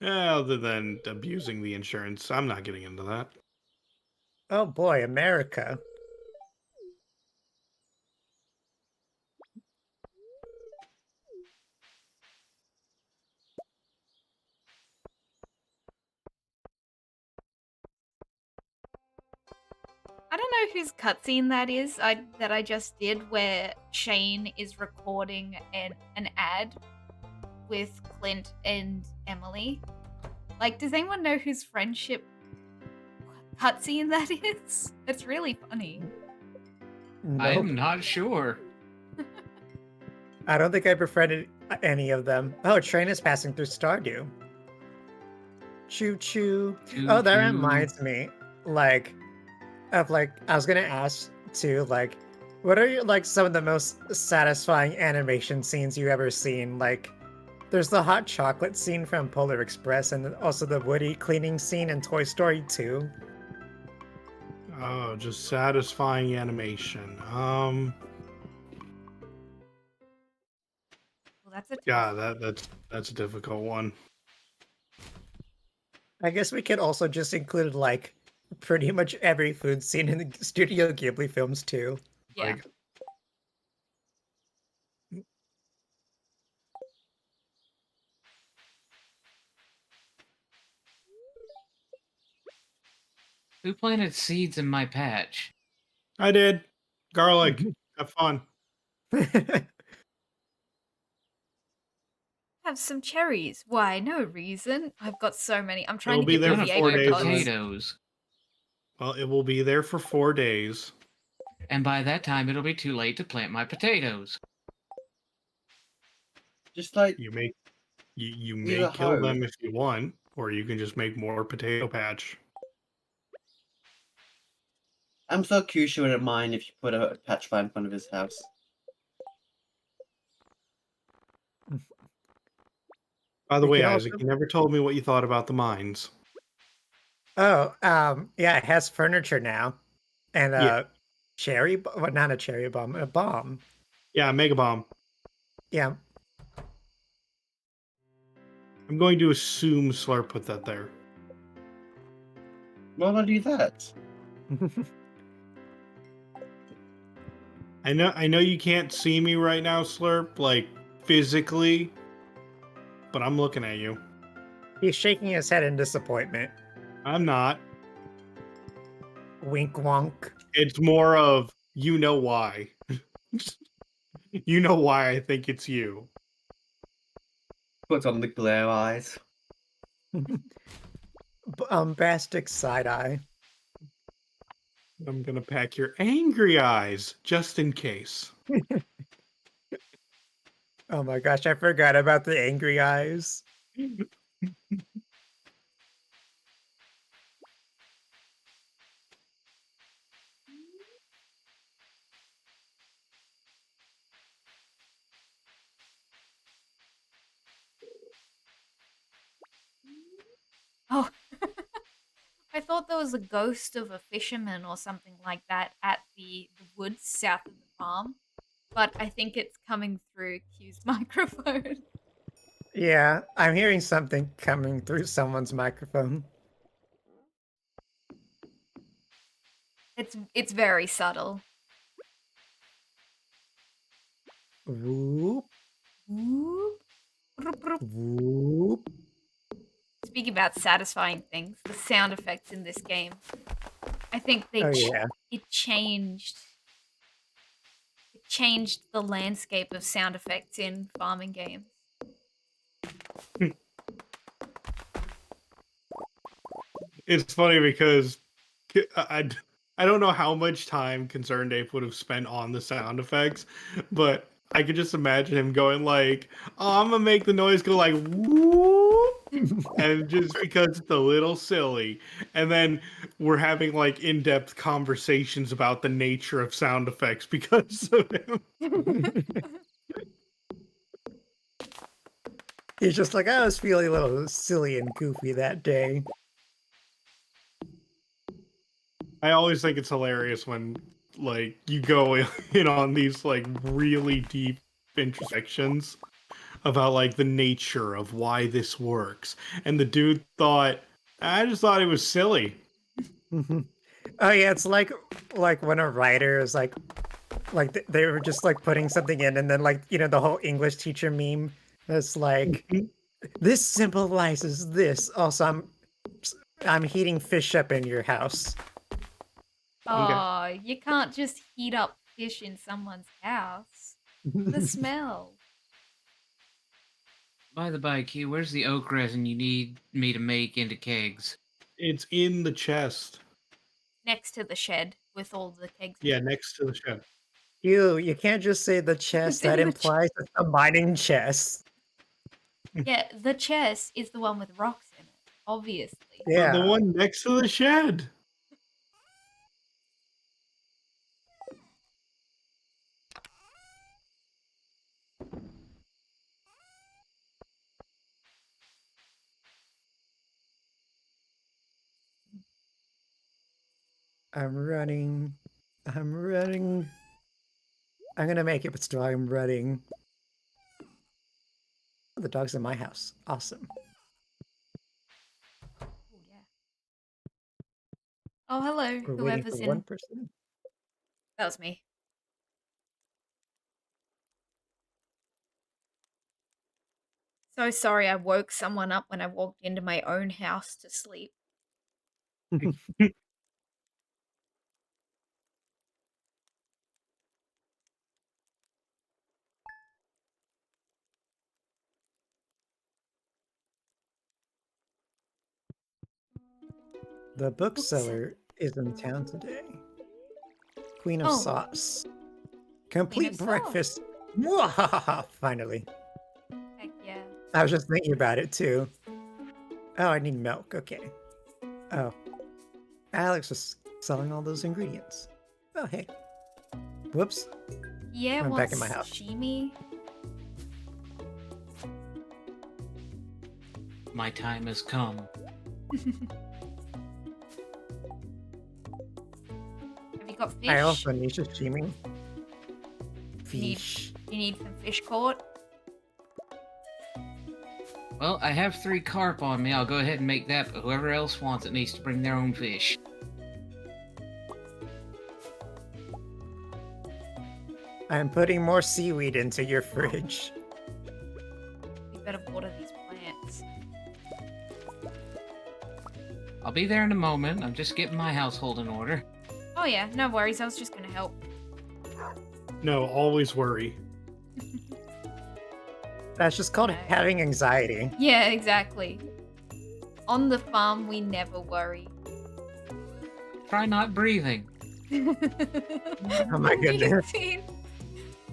Other than abusing the insurance, I'm not getting into that. Oh boy, America. I don't know whose cutscene that is that I just did, where Shane is recording an ad with Clint and Emily. Like, does anyone know whose friendship cutscene that is? It's really funny. Nope. I'm not sure. I don't think I befriended any of them. Oh, train is passing through Stardew. Choo choo. Oh, that Choo-choo. reminds me, like, of like I was gonna ask too, like, what are like some of the most satisfying animation scenes you ever seen? Like, there's the hot chocolate scene from Polar Express, and also the Woody cleaning scene in Toy Story 2. Oh, just satisfying animation. Well, that's a Yeah, that's a difficult one. I guess we could also just include like pretty much every food scene in the Studio Ghibli films too. yeah. Like, Who planted seeds in my patch? I did. Garlic. Have fun. Have some cherries. Why? No reason. I've got so many. I'm trying It'll to be get there the for Gonna 4 Diego days. pods. potatoes. Well, it will be there for 4 days. And by that time, it'll be too late to plant my potatoes. Just like You may you Use may a kill hoe. them if you want, or you can just make more potato patch. I'm so Kyushu wouldn't mind if you put a patch plant in front of his house. By the We way, can Isaac, also- you never told me what you thought about the mines. Oh, yeah, it has furniture now, and Yeah. cherry, well, not a cherry bomb, a bomb. Yeah, Mega Bomb. Yeah. I'm going to assume Slurp put that there. Why would I do that? I know you can't see me right now, Slurp, like physically, but I'm looking at you. He's shaking his head in disappointment. I'm not. Wink wonk. It's more of you know why. You know why I think it's you. Put on the glare eyes. Bombastic side eye. I'm gonna pack your angry eyes just in case. Oh my gosh, I forgot about the angry eyes. Oh, I thought there was a ghost of a fisherman or something like that at the woods south of the farm, but I think it's coming through Q's microphone. Yeah, I'm hearing something coming through someone's microphone. It's very subtle. Whoop, Whoop, whoop, whoop. whoop. Speaking about satisfying things, the sound effects in this game, I think Oh yeah. it changed the landscape of sound effects in farming games. It's funny because I, I don't know how much time Concerned Ape would have spent on the sound effects, but I could just imagine him going like, "Oh, I'm gonna make the noise go like whoop," and just because it's a little silly, and then we're having like in-depth conversations about the nature of sound effects because of him. He's just like, I was feeling a little silly and goofy that day. I always think it's hilarious when like you go in on these like really deep introspections about like the nature of why this works. And the dude thought, I just thought it was silly. Oh yeah, it's like when a writer is like they were just like putting something in, and then like the whole English teacher meme. It's like this symbolizes this. Also, I'm heating fish up in your house. Oh, you can't just heat up fish in someone's house. The smell. By the by, Q, where's the oak resin you need me to make into kegs? It's in the chest. Next to the shed with all the kegs. Yeah, next to the shed. You can't just say the chest. in That the implies it's a mining chest. Yeah, the chest is the one with rocks in it, obviously. Yeah. The one next to the shed. I'm running. I'm running. I'm gonna make it, but still I'm running. The dog's in my house. Awesome. Oh, yeah. Oh, hello, We're waiting whoever's for one in. person. That was me. So sorry I woke someone up when I walked into my own house to sleep. The bookseller is in town today. Queen of Oh. Sauce. Queen Complete of Sauce. breakfast. Mwahaha, finally. Heck yeah. I was just thinking about it too. Oh, I need milk. Okay. Oh. Alex was selling all those ingredients. Oh, hey. Whoops. Yeah, I'm well, back in my house. sashimi. My time has come. Have you got fish? I also need sashimi. You need- Fish. You need some fish court? Well, I have 3 carp on me. I'll go ahead and make that, but whoever else wants it needs to bring their own fish. I'm putting more seaweed into your fridge. We better water these plants. I'll be there in a moment. I'm just getting my household in order. Oh yeah, no worries. I was just gonna help. No, always worry. That's just called No. having anxiety. Yeah, exactly. On the farm, we never worry. Try not breathing. Oh my goodness.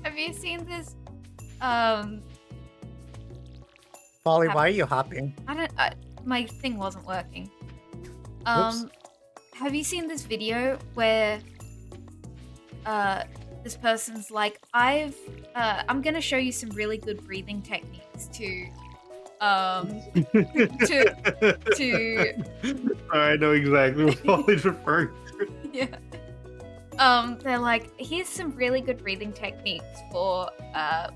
Have you seen this? Polly, why are you hopping? My thing wasn't working. Whoops. Have you seen this video where this person's like, I'm gonna show you some really good breathing techniques to I know exactly what Polly's referring to. yeah. They're like, here's some really good breathing techniques for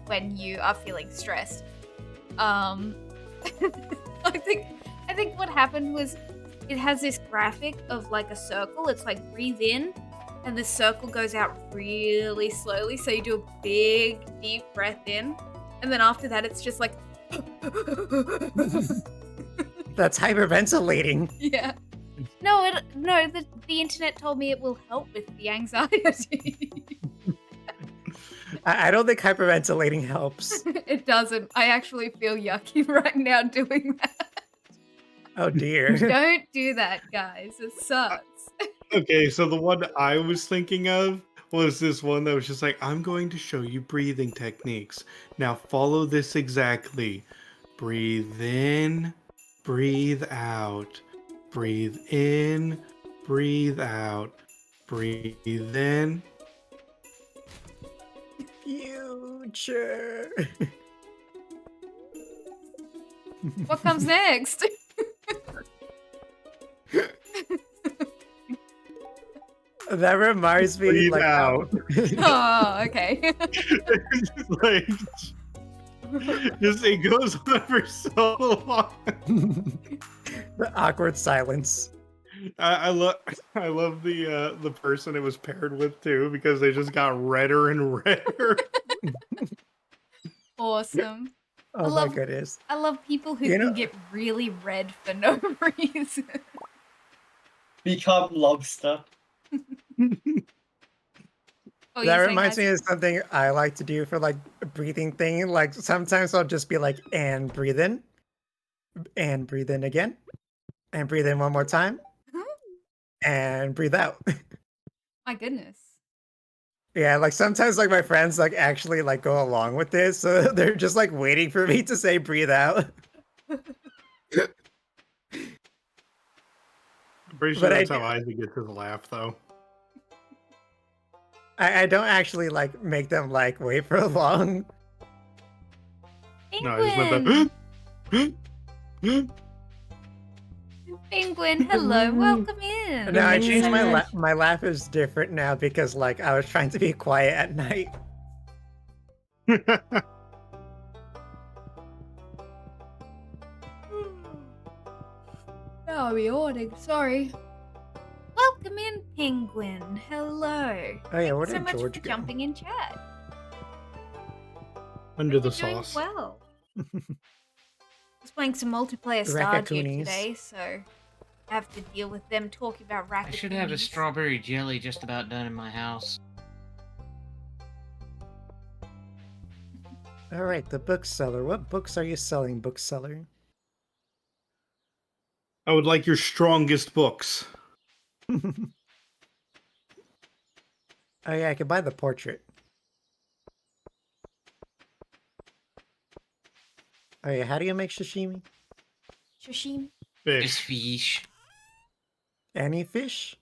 when you are feeling stressed. I think what happened was it has this graphic of like a circle. It's like breathe in, and the circle goes out really slowly. So you do a big deep breath in, and then after that, it's just like That's hyperventilating. yeah. No, the internet told me it will help with the anxiety. I don't think hyperventilating helps. It doesn't. I actually feel yucky right now doing that. Oh dear. Don't do that, guys. It sucks. Okay, so the one I was thinking of was this one that was just like, I'm going to show you breathing techniques. Now follow this exactly. Breathe in, breathe out. Breathe in, breathe out. Breathe in. Future. What comes next? That reminds me Breathe like out. Oh, okay. Just like, just it goes on for so long. the awkward silence. I love the person it was paired with too, because they just got redder and redder. Awesome. Oh I my love- goodness. I love people who You know- can get really red for no reason. Become lobster. Oh, That reminds me of something I like to do for like a breathing thing. Like sometimes I'll just be like, and breathe in again, and breathe in one more time, and breathe out. My goodness. Yeah, like sometimes like my friends like actually like go along with this, so they're just like waiting for me to say breathe out. I'm pretty sure But that's how Isaac gets his laugh, though. I don't actually like make them like wait for long. No, I just meant Penguin! that. Penguin, hello, welcome in. No, I Thank you changed so my much. my laugh is different now because like I was trying to be quiet at night. Oh, we ordered. Sorry. Welcome in, Penguin. Hello. Oh yeah, where so did much George for go? jumping in chat. Under the You're doing sauce. well. I was playing some multiplayer The Stardew raccoonies. today, so I have to deal with them talking about I raccoons. should have a strawberry jelly just about done in my house. All right, the bookseller. What books are you selling, bookseller? I would like your strongest books. Oh yeah, I could buy the portrait. Oh yeah, how do you make sashimi? Sashimi. Just Fish. fish. Any fish?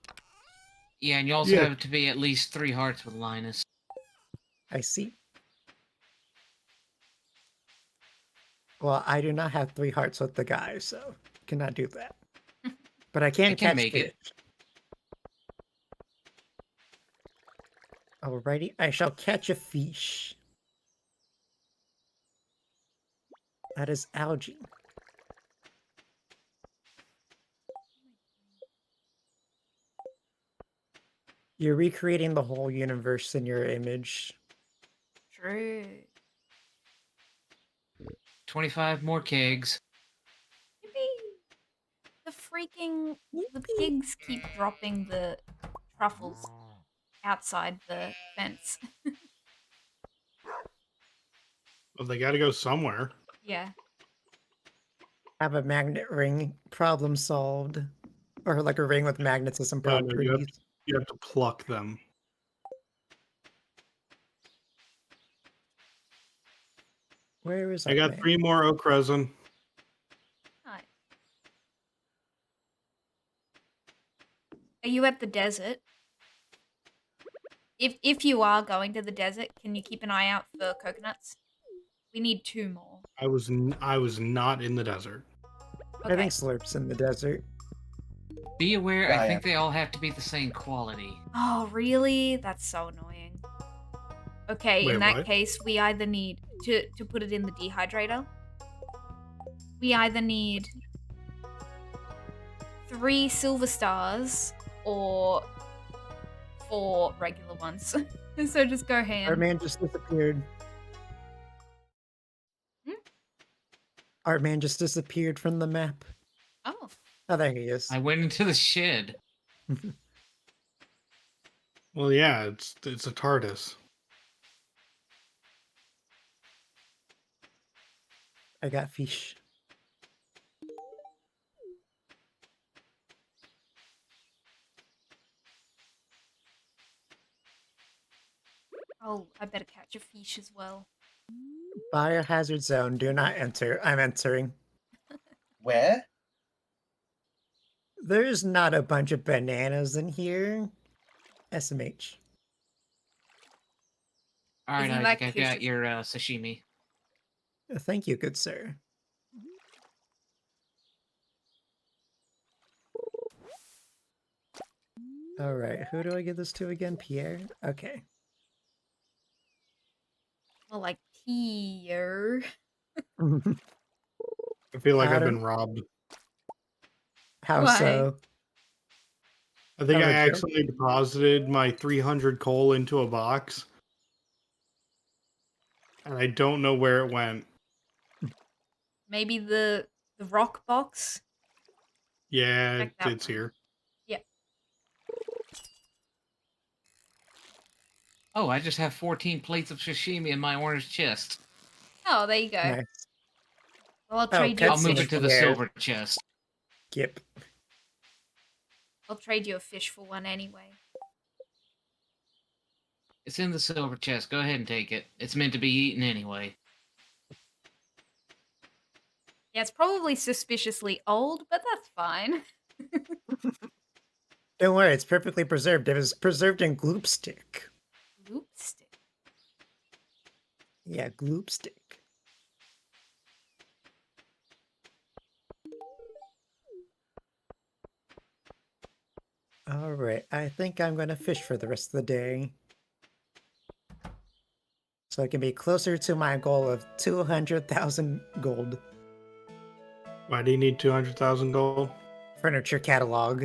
Yeah, and you also Yeah. have to be at least 3 hearts with Linus. I see. Well, I do not have 3 hearts with the guy, so cannot do that. But I can I can catch make fish. it. Alrighty, I shall catch a fish. That is algae. You're recreating the whole universe in your image. True. 25 more kegs. Yippee! The pigs keep dropping the truffles outside the fence. Well, they got to go somewhere. Yeah. Have a magnet ring, problem solved. Or like a ring with magnetism No, no, properties. you have to pluck them. Where is I our got man? 3 more oak resin. Nice. Are you at the desert? If you are going to the desert, can you keep an eye out for coconuts? We need 2 more. I was not in the desert. I Okay. think Slurp's in the desert. Be aware, Yeah, I yeah. think they all have to be the same quality. Oh, really? That's so annoying. Okay, Wait, in that what? case, we either need to put it in the dehydrator. We either need 3 silver stars or 4 regular ones. So just go Our ham. man just disappeared. Hmm? Our man just disappeared from the map. Oh, Oh, there he is. I went into the shed. Well, yeah, it's a TARDIS. I got fish. I better catch a fish as well. Biohazard zone, do not enter. I'm entering. Where? There's not a bunch of bananas in here. SMH. All right, Isn't Isaac, that I got Kish's- your sashimi. Thank you, good sir. All right, who do I give this to again? Pierre? Okay. Well, like Pierre. I feel like I I've don't- been robbed. How Why? so? I think Oh, I a joke? accidentally deposited my 300 coal into a box. And I don't know where it went. Maybe the rock box. Yeah, Check that it's one. here. Yeah. Oh, I just have 14 plates of sashimi in my orange chest. Oh, there you go. Nice. Well, I'll Oh, trade you. I'll move Cutscene it to the Pierre. silver chest. Yep. I'll trade you a fish for one anyway. It's in the silver chest. Go ahead and take it. It's meant to be eaten anyway. Yeah, it's probably suspiciously old, but that's fine. Don't worry, it's perfectly preserved. It was preserved in gloop stick. Loop stick. Yeah, gloop stick. All right, I think I'm going to fish for the rest of the day. So I can be closer to my goal of 200,000 gold. Why do you need 200,000 gold? Furniture catalog.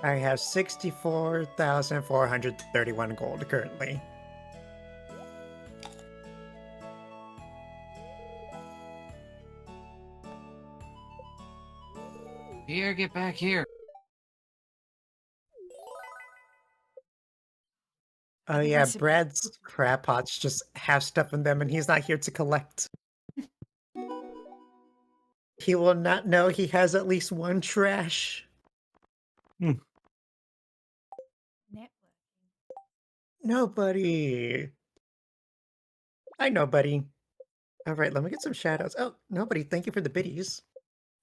I have 64,431 gold currently. Pierre, get back here. Oh The yeah, recipe. Brad's crab pots just have stuff in them and he's not here to collect. He will not know he has at least one trash. Networking. Nobody. Hi, nobody. All right, let me get some shoutouts. Oh, nobody, thank you for the biddies.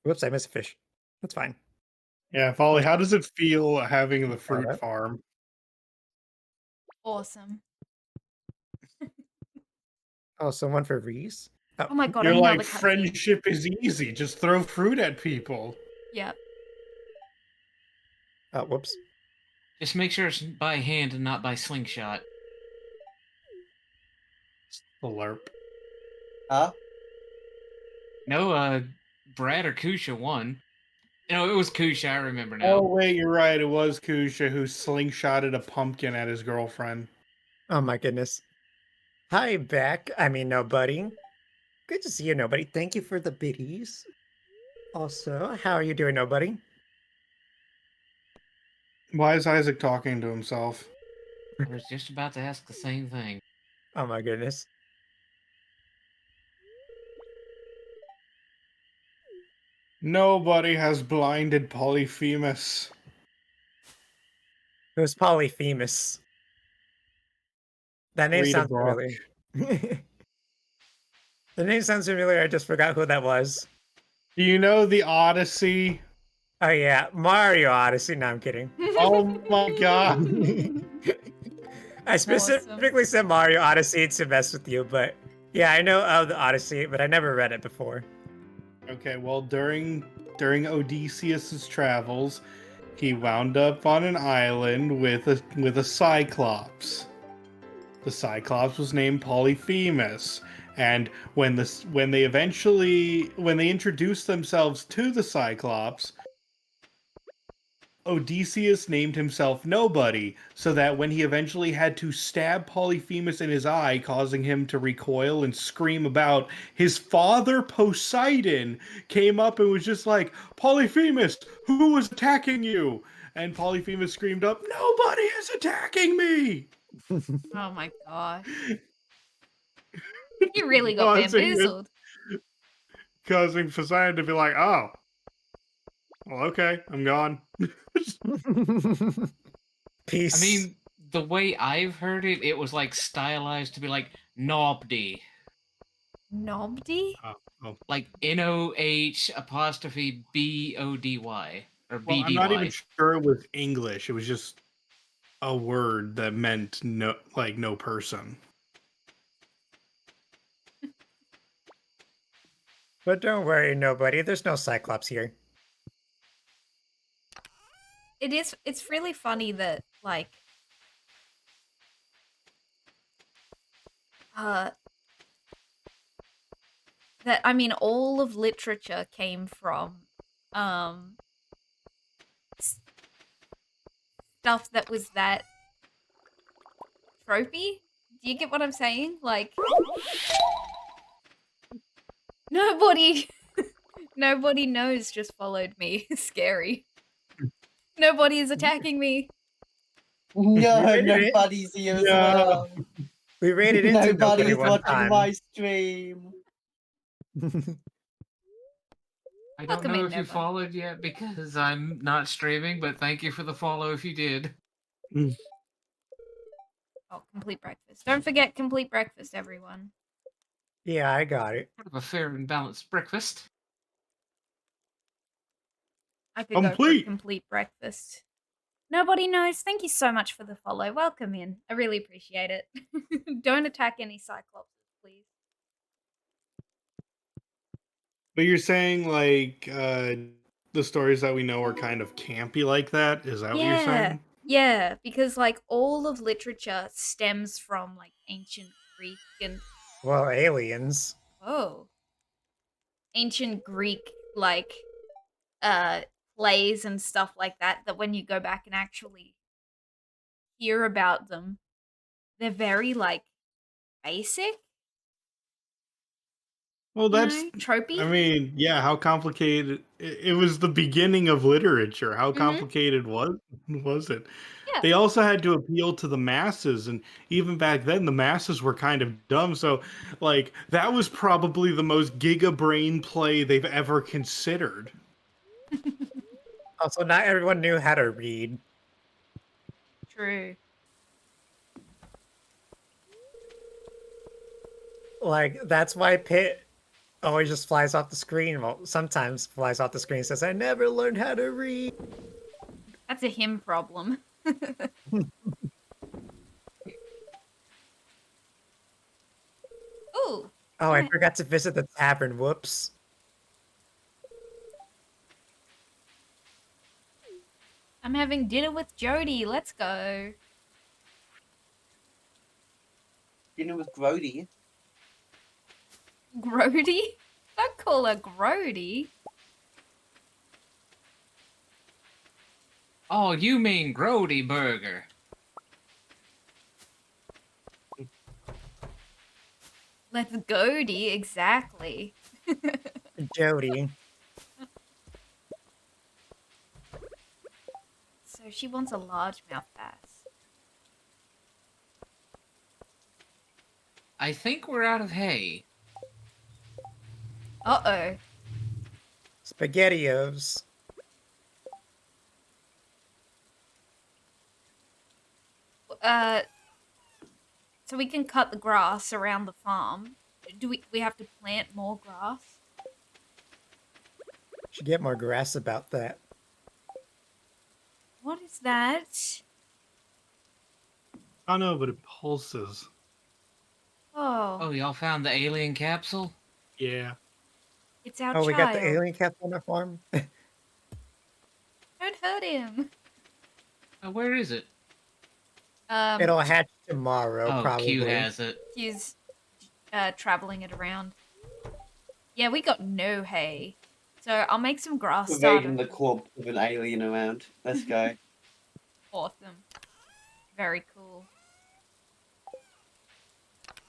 Whoops, I missed a fish. That's fine. Yeah, Folly, how does it feel having the fruit Alright. farm? Awesome. Oh, someone for Reese? Oh my god, You're another like, cutscene. friendship is easy. Just throw fruit at people. Yep. Oh, whoops. Just make sure it's by hand and not by slingshot. Slurp. Huh? No, Brad or Kusha won. No, it was Kusha. I remember Oh now. wait, you're right. It was Kusha who slingshotted a pumpkin at his girlfriend. Oh my goodness. Hi, Beck. I mean, nobody. Good to see you, nobody. Thank you for the biddies. Also, how are you doing, nobody? Why is Isaac talking to himself? I was just about to ask the same thing. Oh my goodness. Nobody has blinded Polyphemus. It was Polyphemus. That name Read a sounds book. familiar. The name sounds familiar. I just forgot who that was. Do you know the Odyssey? Oh yeah, Mario Odyssey. No, I'm kidding. Oh my god. I specifically said Mario Odyssey to mess with you, but yeah, I know of the Odyssey, but I never read it before. Okay, well during Odysseus's travels, he wound up on an island with a cyclops. The cyclops was named Polyphemus, and when they introduced themselves to the cyclops, Odysseus named himself Nobody, so that when he eventually had to stab Polyphemus in his eye, causing him to recoil and scream about, his father Poseidon came up and was just like, Polyphemus, who was attacking you? And Polyphemus screamed up, Nobody is attacking me! Oh my gosh. You really got Causing bamboozled. Poseidon to be like, oh, well, okay, I'm gone. Peace. I mean, the way I've heard it, it was like stylized to be like Nobdy. Nobdy? Oh. Like Noh apostrophe Body or Well, I'm not even BDY. sure it was English. It was just a word that meant no person. But don't worry, nobody. There's no Cyclops here. It's really funny that like uh that I mean all of literature came from um s- stuff that was that tropey. Do you get what I'm saying? Like nobody nobody knows just followed me. Scary. Nobody is attacking me. No, rated it. nobody's here as Yeah. well. We raided into Nobody nobody is one watching time. my stream. I don't Welcome know in, if you Nova. followed yet because I'm not streaming, but thank you for the follow if you did. Oh, complete breakfast. Don't forget complete breakfast, everyone. Yeah, I got it. Part of a fair and balanced breakfast. I could go for a Complete. complete breakfast. Nobody knows. Thank you so much for the follow. Welcome in. I really appreciate it. Don't attack any Cyclops, please. But you're saying like the stories that we know are kind of campy like that? Is that what you're saying? Yeah, because like all of literature stems from like ancient Greek and Well, aliens. ancient Greek like uh plays and stuff like that when you go back and actually hear about them, they're very like basic, Well, that's. tropey. I mean, yeah. How complicated? It was the beginning of literature. How Mhm. complicated was it? Yeah. They also had to appeal to the masses, and even back then, the masses were kind of dumb. So, like, that was probably the most giga brain play they've ever considered. Also, not everyone knew how to read. True. Like, that's why Pitt always just flies off the screen. Well, sometimes flies off the screen and says, I never learned how to read. That's a him problem. Ooh. Oh, I Alright. forgot to visit the tavern. Whoops. I'm having dinner with Jody. Let's go. Dinner with Grody. Grody? Don't call her Grody. Oh, you mean Grody Burger. Let's go, D. Exactly. Jody. So she wants a largemouth bass. I think we're out of hay. Uh-oh. SpaghettiOs. Uh, so we can cut the grass around the farm. Do we have to plant more grass? Should get more grass about that. What is that? I don't know, but it pulses. Oh, Oh, y'all found the alien capsule? Yeah. it's our Oh, child. we got the alien cat on our farm? Don't hurt him. Where is it? It'll hatch tomorrow, Oh, probably. Q has it. He's traveling it around. Yeah, we got no hay. So I'll make some grass Evading starter. the corpse of an alien around. Let's go. Awesome. Very cool.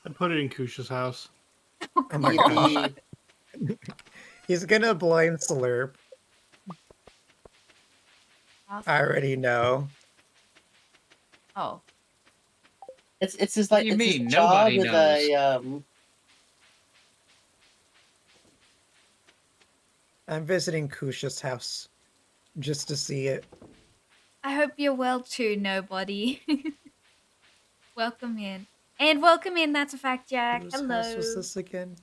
I put it in Kusha's house. Oh my God. gosh. He's gonna blame Slurp. I already know. Oh. It's just What like do you it's mean? this jar Nobody with knows. I'm visiting Kusha's house just to see it. I hope you're well too, nobody. Welcome in. And welcome in, that's a fact, Jack. Whose Hello. house was this again?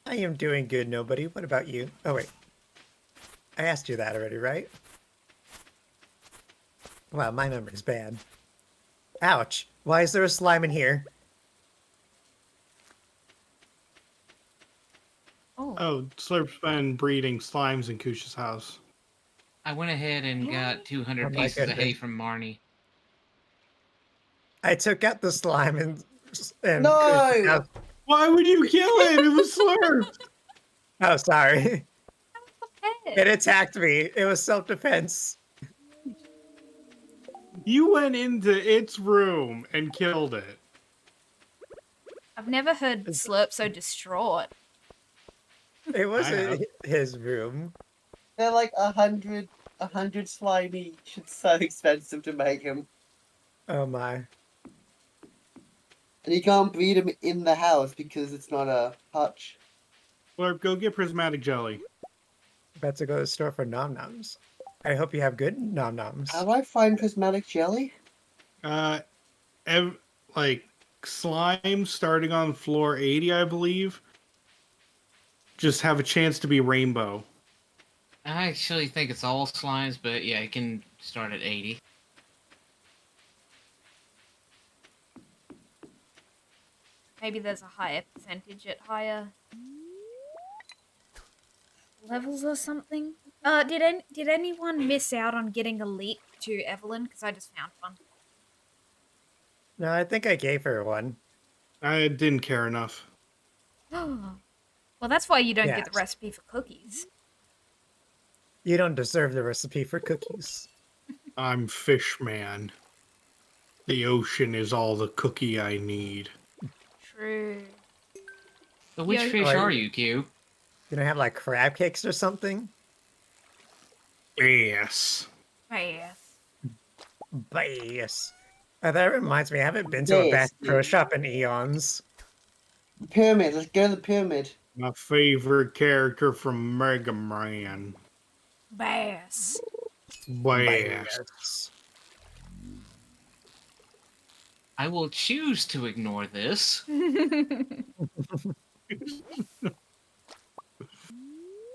I am doing good, nobody. What about you? Oh, wait. I asked you that already, right? Wow, my memory's bad. Ouch. Why is there a slime in here? Oh. Oh, Slurp's been breeding slimes in Kusha's house. I went ahead and got 200 Oh my pieces of hay goodness. from Marnie. I took out the slime and No! Kusha's house. Why would you kill it? It was Slurp. Oh, sorry. Hey. It attacked me. It was self-defense. You went into its room and killed it. I've never heard Slurp so distraught. It I wasn't have. his room. They're like 100 slime each. It's so expensive to make them. Oh my. And you can't breed them in the house because it's not a hutch. Slurp, go get prismatic jelly. About to go to the store for nom-noms. I hope you have good nom-noms. How do I find prismatic jelly? Like slime starting on floor 80, I believe, just have a chance to be rainbow. I actually think it's all slimes, but yeah, it can start at 80. Maybe there's a higher percentage at higher levels or something. Did anyone miss out on getting a leap to Evelyn? Because I just found one. No, I think I gave her one. I didn't care enough. Well, that's why you don't get the Yes. recipe for cookies. You don't deserve the recipe for cookies. I'm Fishman. The ocean is all the cookie I need. True. So which Yeah. fish Oh, are you, Q? You don't have like crab cakes or something? Yes. Yes. Bass. Oh, that reminds me, I haven't been to a Bass Pro Shop in eons. Pyramid. Let's go to the pyramid. My favorite character from Mega Man. Bass. Bass. Bass. I will choose to ignore this.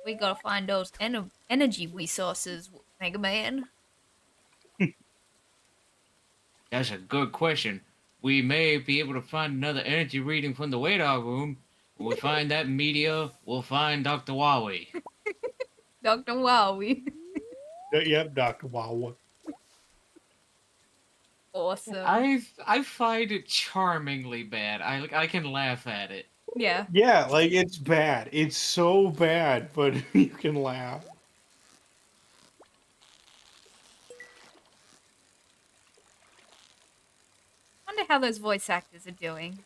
We gotta find those energy resources, Mega Man. That's a good question. We may be able to find another energy reading from the radar room. When we find that media, we'll find Dr. Wowie. Dr. Wowie. Yep, Dr. Wawa. Awesome. I find it charmingly bad. I can laugh at it. Yeah. Yeah, like it's bad. It's so bad, but you can laugh. Wonder how those voice actors are doing.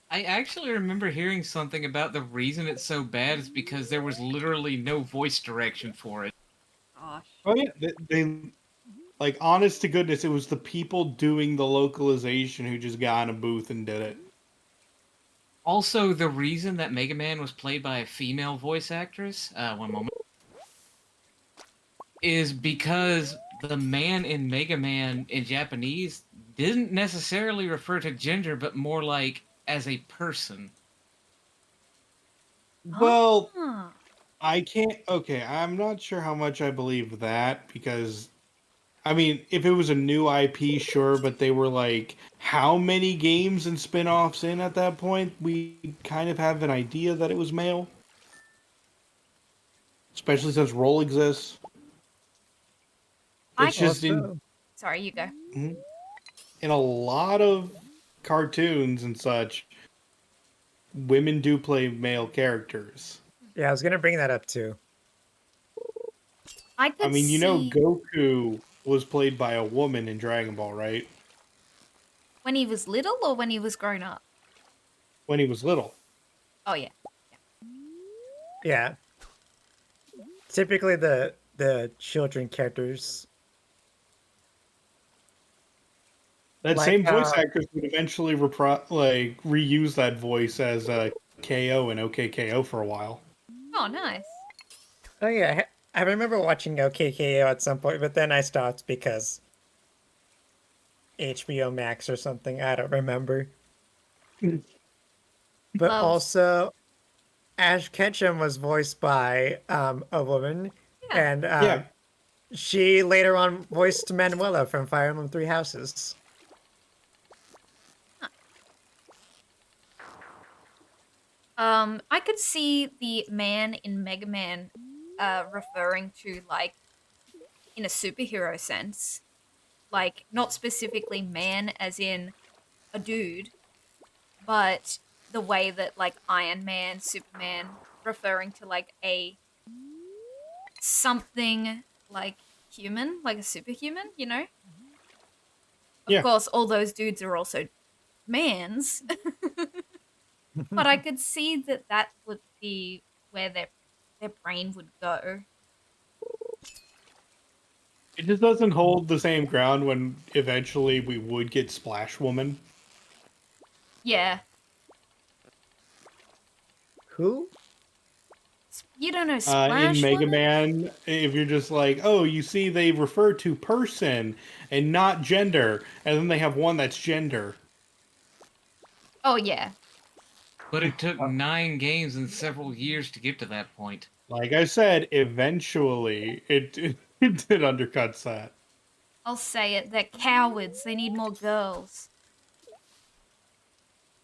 I actually remember hearing something about the reason it's so bad is because there was literally no voice direction for it. Gosh. Oh yeah, they like honest to goodness, it was the people doing the localization who just got in a booth and did it. Also, the reason that Mega Man was played by a female voice actress, one moment, is because the man in Mega Man in Japanese didn't necessarily refer to gender, but more like as a person. Well, Ah. I can't. Okay, I'm not sure how much I believe that because, I mean, if it was a new IP, sure, but they were like how many games and spin-offs in at that point? We kind of have an idea that it was male, especially since Roll exists. I It's just Also, Sorry, you go. in a lot of cartoons and such, women do play male characters. yeah, I was gonna bring that up too. I could I mean, you know, see Goku was played by a woman in Dragon Ball, right? when he was little or when he was grown up. When he was little. Oh yeah. Yeah. Typically the children characters. That Like same voice actors would eventually reuse that voice as KO and OKKO for a while. Oh, nice. Oh yeah, I remember watching OKKO at some point, but then I stopped because HBO Max or something. I don't remember. But Love. also, Ash Ketchum was voiced by a woman, Yeah. and Yeah. she later on voiced Manuela from Fire Emblem Three Houses. I could see the man in Mega Man referring to like in a superhero sense. Like not specifically man as in a dude, but the way that like Iron Man, Superman referring to like a something like human, like a superhuman, you know? Of Yeah. course, all those dudes are also mans, but I could see that that would be where their brain would go. It just doesn't hold the same ground when eventually we would get Splash Woman. Yeah. Who? You don't know In Splash Mega Woman? Man, if you're just like, oh, you see, they refer to person and not gender, and then they have one that's gender. Oh yeah. But it took 9 games and several years to get to that point. Like I said, eventually it did undercut that. I'll say it. They're cowards. They need more girls.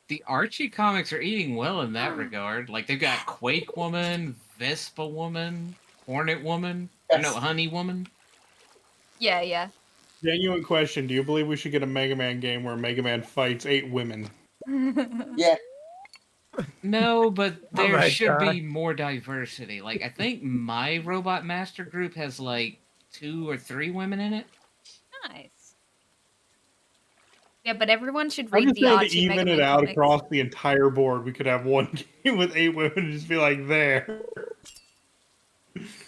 The Archie comics are eating well in that regard. Like they've got Quake Woman, Vespa Woman, Hornet Woman, Yes. Honey Woman. Yeah, yeah. Genuine question: do you believe we should get a Mega Man game where Mega Man fights 8 women? Yeah. No, but there my should God. be more diversity. Like I think my Robot Master group has like 2 or 3 women in it. Nice. Yeah, but everyone should I'm read just the saying to Archie Mega even Man it out comics. across the entire board, we could have one game with 8 women and just be like, there.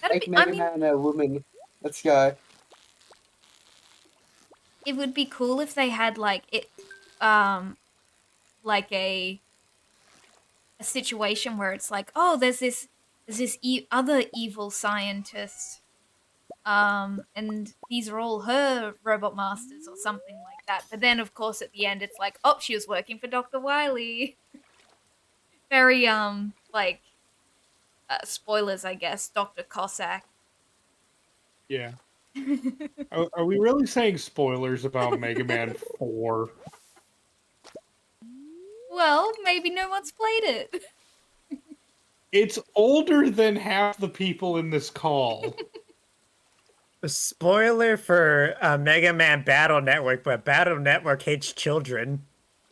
That'd Make be, Mega Man a woman. Let's go. it would be cool if they had like like a situation where it's like, oh, there's this other evil scientist, and these are all her robot masters or something like that. But then, of course, at the end, it's like, oh, she was working for Dr. Wily. Very like spoilers, I guess. Dr. Cossack. Yeah. Are we really saying spoilers about Mega Man 4? Well, maybe no one's played it. It's older than half the people in this call. A spoiler for Mega Man Battle Network, but Battle Network hates children.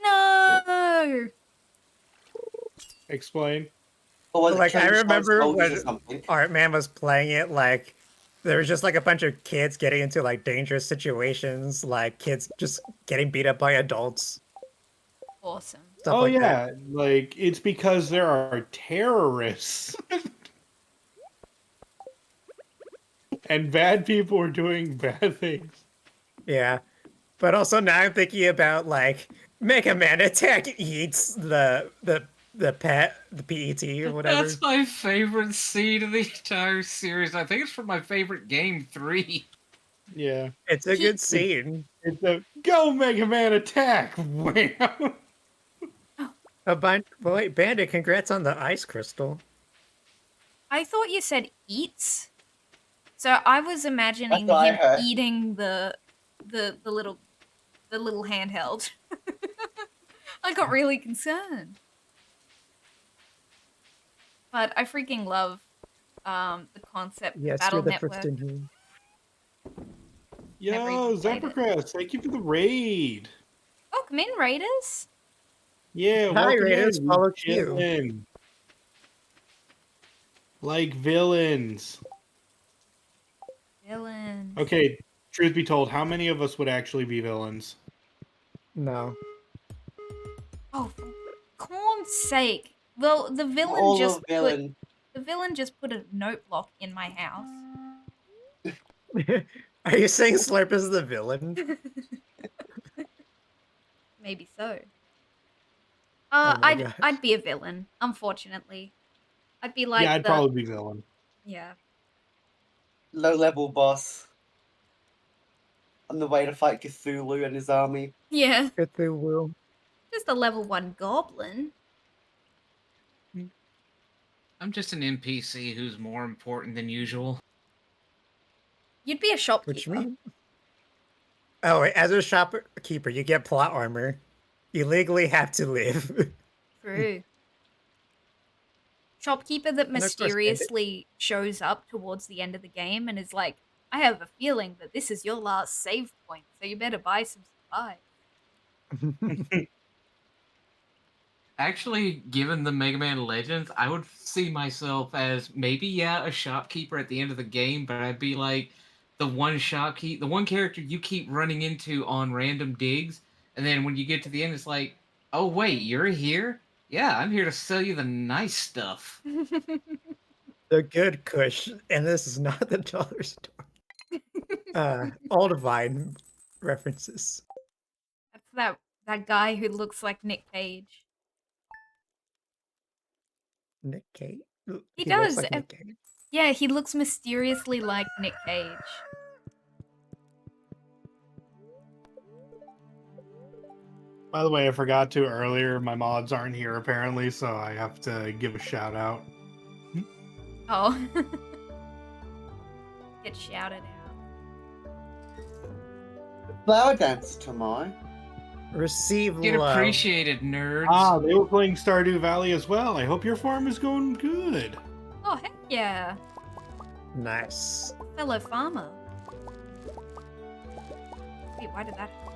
No. Explain. Or was it Like I Children's Child remember Soldiers or when something? Artman was playing it, like there was just like a bunch of kids getting into like dangerous situations, like kids just getting beat up by adults, Awesome. stuff Oh like that. yeah, like it's because there are terrorists and bad people are doing bad things. Yeah. But also now I'm thinking about like Mega Man Attack eats the pet, the PET or whatever. That's my favorite scene of the entire series. I think it's from my favorite game, 3. Yeah, It's a good scene. it's a go Mega Man attack. Wham! A bunch. Wait, Bandit, congrats on the ice crystal. I thought you said eats. So I was imagining what I him heard. eating the little handheld. I got really concerned. But I freaking love the concept Yes, battle you're the network. first in here. Never Yo, even played it. Zebracrest, thank you for the raid. Welcome in, Raiders. Yeah, Hi, welcome Raiders, in. follow We Q. chillin'. Like villains. Villains. Okay, truth be told, how many of us would actually be villains? No. Oh, for corn's sake. Well, the villain All just of villain. put a note block in my house. Are you saying Slurp is the villain? Maybe so. Oh my I'd gosh. be a villain, unfortunately. I'd be like Yeah, I'd the probably be villain. yeah. Low level boss. On the way to fight Cthulhu and his army. Yeah. Cthulhu. Just a level 1 goblin. I'm just an NPC who's more important than usual. You'd be a Which shopkeeper. means. Oh, wait, as a shopkeeper, you get plot armor. You legally have to live. True. Shopkeeper that And of course, Bandit. mysteriously shows up towards the end of the game and is like, I have a feeling that this is your last save point, so you better buy some supplies. Actually, given the Mega Man Legends, I would see myself as maybe, yeah, a shopkeeper at the end of the game, but I'd be like the one character you keep running into on random digs, and then when you get to the end, it's like, oh wait, you're here? Yeah, I'm here to sell you the nice stuff. The good Kush, and this is not the dollar store. All divine references. That's that guy who looks like Nick Cage. Nick Cage. He looks does. like Nick Cage. Yeah, he looks mysteriously like Nick Cage. By the way, I forgot to earlier. My mods aren't here apparently, so I have to give a shout out. Oh. Get shouted out. Flower dance tomorrow. Receive Get love. appreciated, nerds. Ah, they were playing Stardew Valley as well. I hope your farm is going good. Oh, heck yeah. Nice. Fellow farmer. Wait, why did that happen?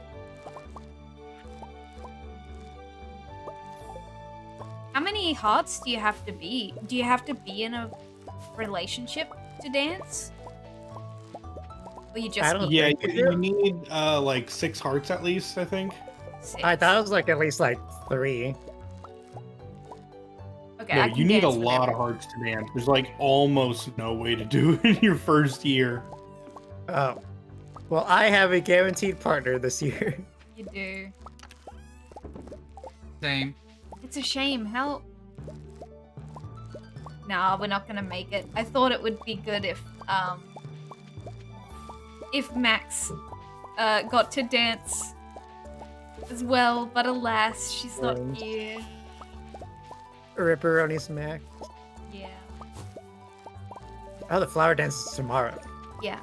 How many hearts do you have to be? Do you have to be in a relationship to dance? Or you just I don't- need Yeah, think you you need like 6 hearts at least, I think. 6? I thought it was like at least like 3. Okay, No, I can you need a dance with lot of everyone. hearts to dance. There's like almost no way to do it in your first year. Oh. Well, I have a guaranteed partner this year. You do. Same. It's a shame. How? Nah, we're not gonna make it. I thought it would be good if Max got to dance as well, but alas, she's not Right. here. Ripperoni smack. Yeah. Oh, the flower dance is tomorrow. Yeah.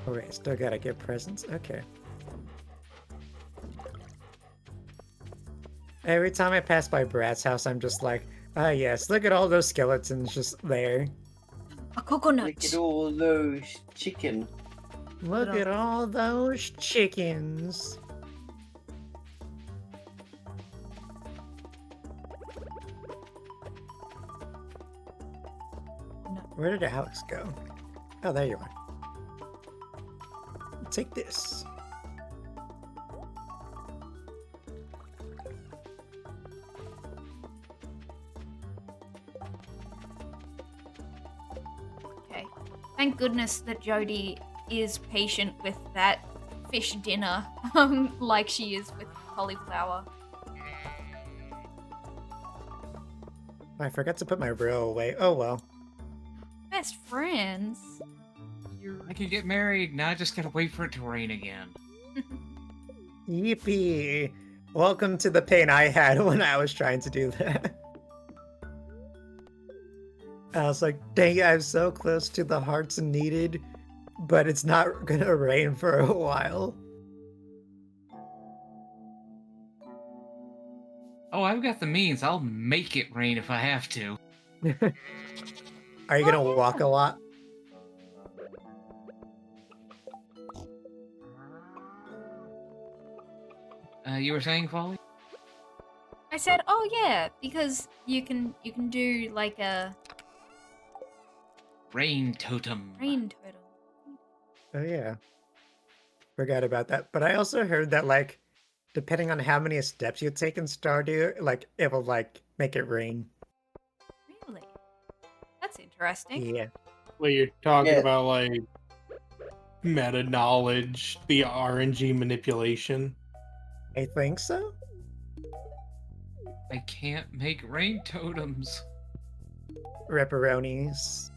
Oh wait, still gotta get presents? Okay. Every time I pass by Brad's house, I'm just like, ah yes, look at all those skeletons just there. A coconut. Look at all those chicken. Look at all those chickens. No. Where did Alex go? Oh, there you are. Take this. Okay. Thank goodness that Jody is patient with that fish dinner, like she is with cauliflower. I forgot to put my row away. Oh well. Best friends. I could get married. Now I just gotta wait for it to rain again. Yippee! Welcome to the pain I had when I was trying to do that. I was like, dang it, I'm so close to the hearts needed, but it's not gonna rain for a while. Oh, I've got the means. I'll make it rain if I have to. Are you gonna walk a lot? You were saying, Folly? I said, oh yeah, because you can do like a Rain totem. rain totem. Oh yeah. Forgot about that. But I also heard that like depending on how many steps you take in Stardew, like it will like make it rain. Really? That's interesting. Yeah. Well, you're talking Yeah. about like meta knowledge, the RNG manipulation. I think so. I can't make rain totems. Ripperonis.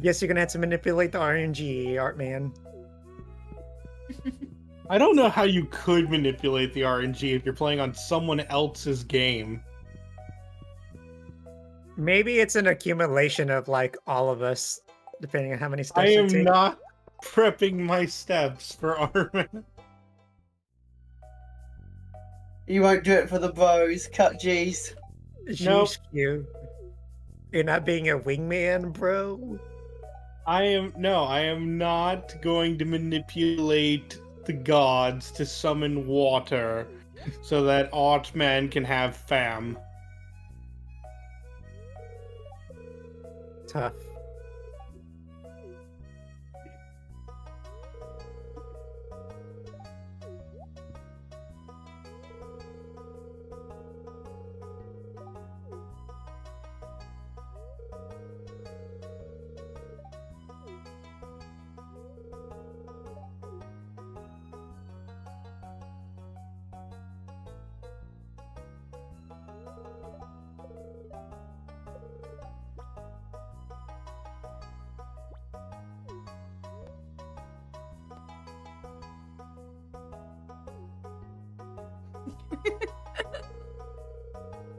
Guess you're gonna have to manipulate the RNG, Art Man. I don't know how you could manipulate the RNG if you're playing on someone else's game. Maybe it's an accumulation of like all of us, depending on how many steps I you am take. not prepping my steps for Armin. You won't do it for the bros. Cut G's. Nope. Sheesh, you. You're not being a wingman, bro. I am not going to manipulate the gods to summon water so that Artman can have fam. Tough.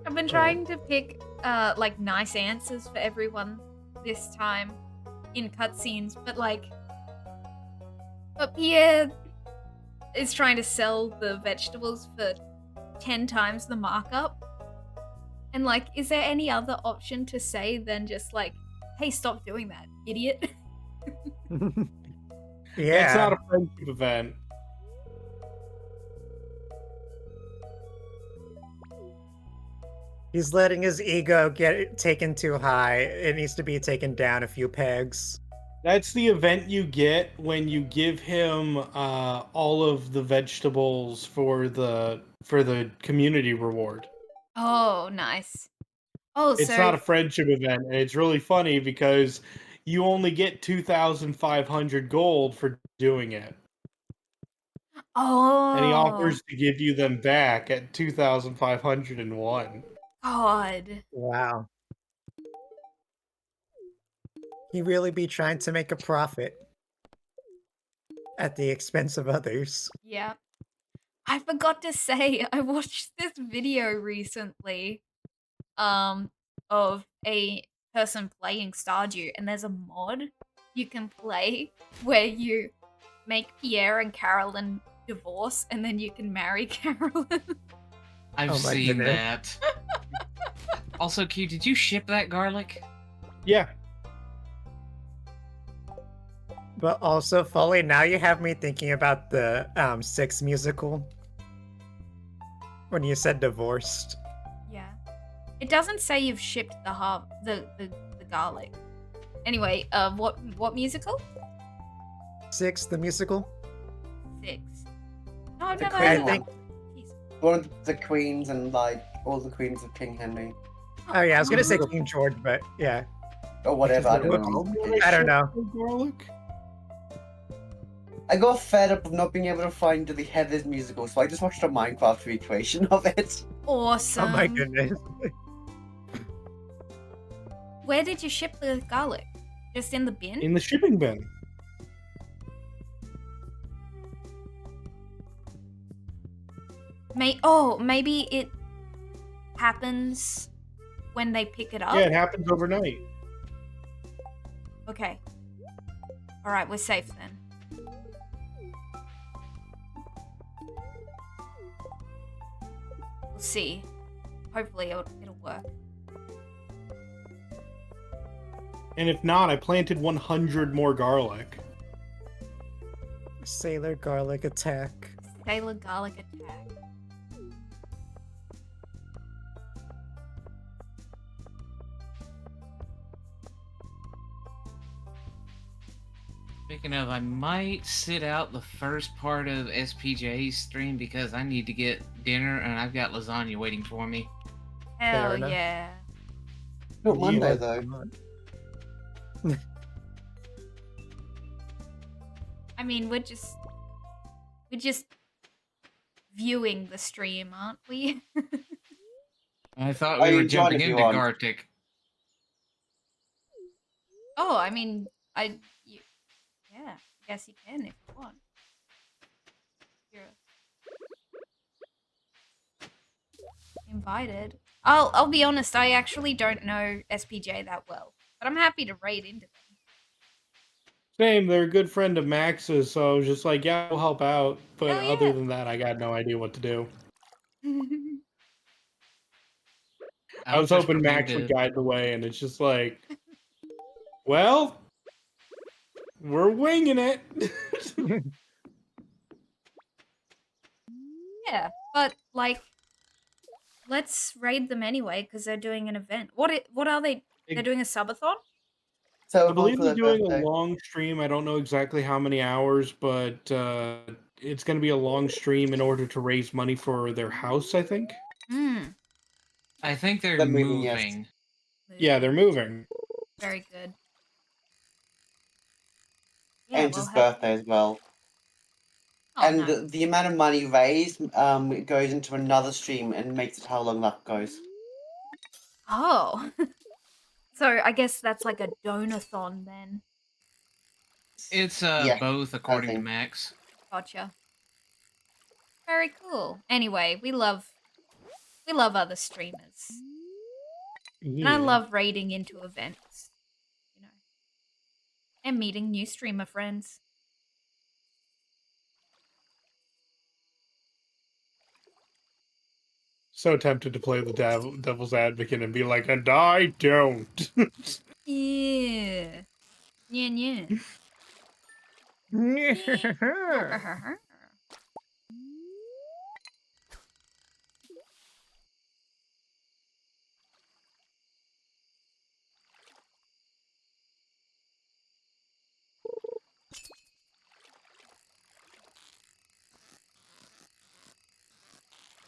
I've been trying to pick like nice answers for everyone this time in cutscenes, but Pierre is trying to sell the vegetables for 10 times the markup. And like, is there any other option to say than just like, hey, stop doing that, idiot? Yeah. It's not a friendship event. He's letting his ego get taken too high. It needs to be taken down a few pegs. That's the event you get when you give him all of the vegetables for the community reward. Oh, nice. Oh, It's so not a friendship event, and it's really funny because you only get 2,500 gold for doing it. And he oh offers to give you them back at 2,501. God. Wow. He really be trying to make a profit at the expense of others. Yeah. I forgot to say, I watched this video recently of a person playing Stardew, and there's a mod you can play where you make Pierre and Carolyn divorce, and then you can marry Carolyn. I've Oh my seen goodness. that. Also, Q, did you ship that garlic? Yeah. But also, Foley, now you have me thinking about the Six musical. When you said divorced. Yeah. It doesn't say you've shipped the garlic. Anyway, what musical? Six, the musical? 6. No, I've The never Queen heard of think- that. Jeez. One of the queens and like all the queens of King Henry Oh yeah, I was gonna say Oh. King George, but yeah. or whatever. I don't Look, know. I don't know. Garlic? I got fed up of not being able to find the Heathers musical, so I just watched a Minecraft recreation of it. Awesome. Oh my goodness. Where did you ship the garlic? Just in the bin? In the shipping bin. Maybe it happens when they pick it up. Yeah, it happens overnight. Okay. All right, we're safe then. We'll see. Hopefully it'll work. And if not, I planted 100 more garlic. Sailor garlic attack. Sailor garlic attack. Speaking of, I might sit out the first part of SPJ's stream because I need to get dinner and I've got lasagna waiting for me. Hell enough. yeah. Not Monday Yeah. though. I mean, we're just viewing the stream, aren't we? I thought Oh, we you were can join jumping if you into want. Gartic. Oh, I mean, yeah, I guess you can if you want. You're invited. I'll be honest, I actually don't know SPJ that well, but I'm happy to raid into Same, they're a good friend of Max's, so I was just like, yeah, we'll help out. But Hell other yeah. than that, I got no idea what to do. them. I was just hoping prepared Max to- would guide the way, and it's just like, well, we're winging it. Yeah, but like, let's raid them anyway because they're doing an event. What are they? They're doing a subathon. So I believe for they're their doing birthday. a long stream. I don't know exactly how many hours, but it's going to be a long stream in order to raise money for their house, I think. Hmm. I think they're They're moving, moving. yes. Yeah, they're moving. Very good. Yeah, And well, his heck birthday as well. Oh, And nice. the amount of money raised it goes into another stream and makes it how long that goes. Oh. So I guess that's like a donathon then. It's Yeah, both according to think. Max. Gotcha. Very cool. Anyway, we love other streamers. And I Yeah. love raiding into events. You know. And meeting new streamer friends. So tempted to play the devil's advocate and be like, and I don't. Yeah. Yeah, yeah.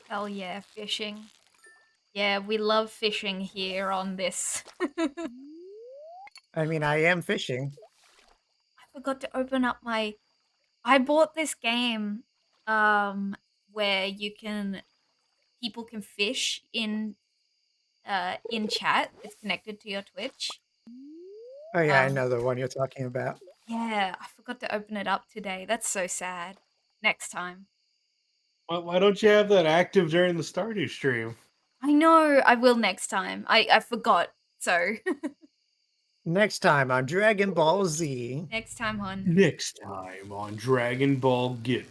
Hell yeah, fishing. Yeah, we love fishing here on this. I mean, I am fishing. I forgot to open up my. I bought this game, where people can fish in chat. It's connected to your Twitch. Oh yeah, I Um, know the one you're talking about. Yeah, I forgot to open it up today. That's so sad. Next time. Why don't you have that active during the Stardew stream? I know. I will next time. I forgot. So Next time on Dragon Ball Z. Next time, hon. Next time on Dragon Ball Get.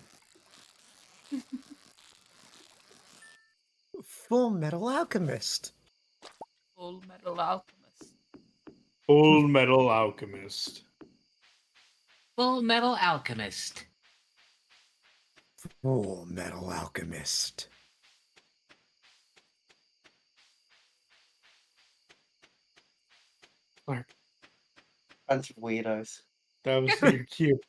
Full Metal Alchemist. Full Metal Alchemist. Full Metal Alchemist. Full Metal Alchemist. Full Metal Alchemist. Clark, Bunch of weirdos. that was your cue.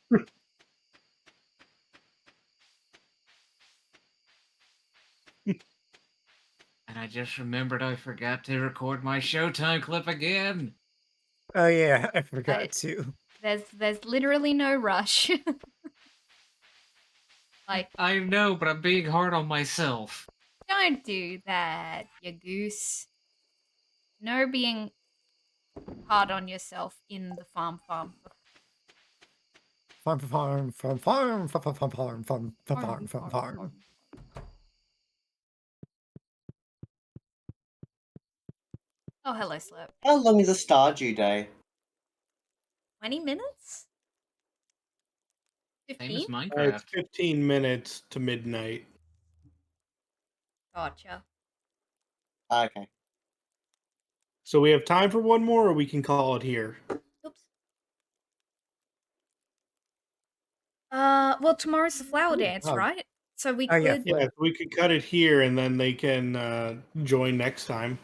And I just remembered I forgot to record my Showtime clip again. Oh yeah, I forgot to. There's literally no rush. Like, I know, but I'm being hard on myself. don't do that, you goose. No being hard on yourself in the farm. Farm, farm, farm, farm, farm, farm, farm, farm, farm, farm, farm, farm. Oh, hello, Slurp. How long is a Stardew day? 20 minutes? Same as 15? It's Minecraft. 15 minutes to midnight. Gotcha. Okay. So we have time for one more, or we can call it here. Oops. Well, tomorrow's the flower dance, Oh. right? So we Oh, yeah, could. Yeah, we could cut it here, and then they can join next time.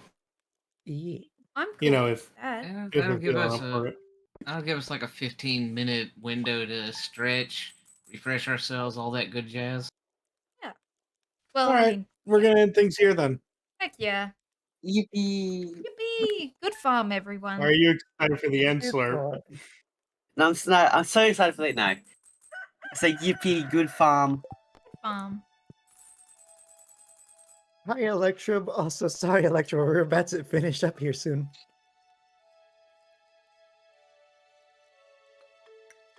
Yeah. I'm cool You know, with if that. Yeah, if that'll they're give us up for it. that'll give us like a 15-minute window to stretch, refresh ourselves, all that good jazz. Well, All I right, mean, we're gonna end things here then. heck yeah. Yippee! Yippee! Good farm, everyone. Are you excited for the end slurp? No, I'm so excited for that now. Say yippee, good farm. Good farm. Hi, Electro. Also, sorry, Electro. We're about to finish up here soon.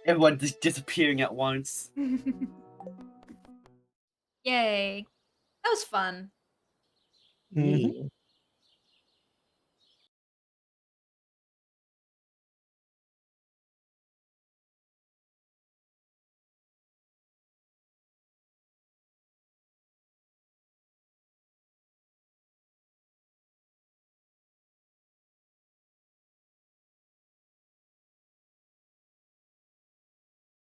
Everyone just disappearing at once. Yay. That was fun. Mhm. Yeah.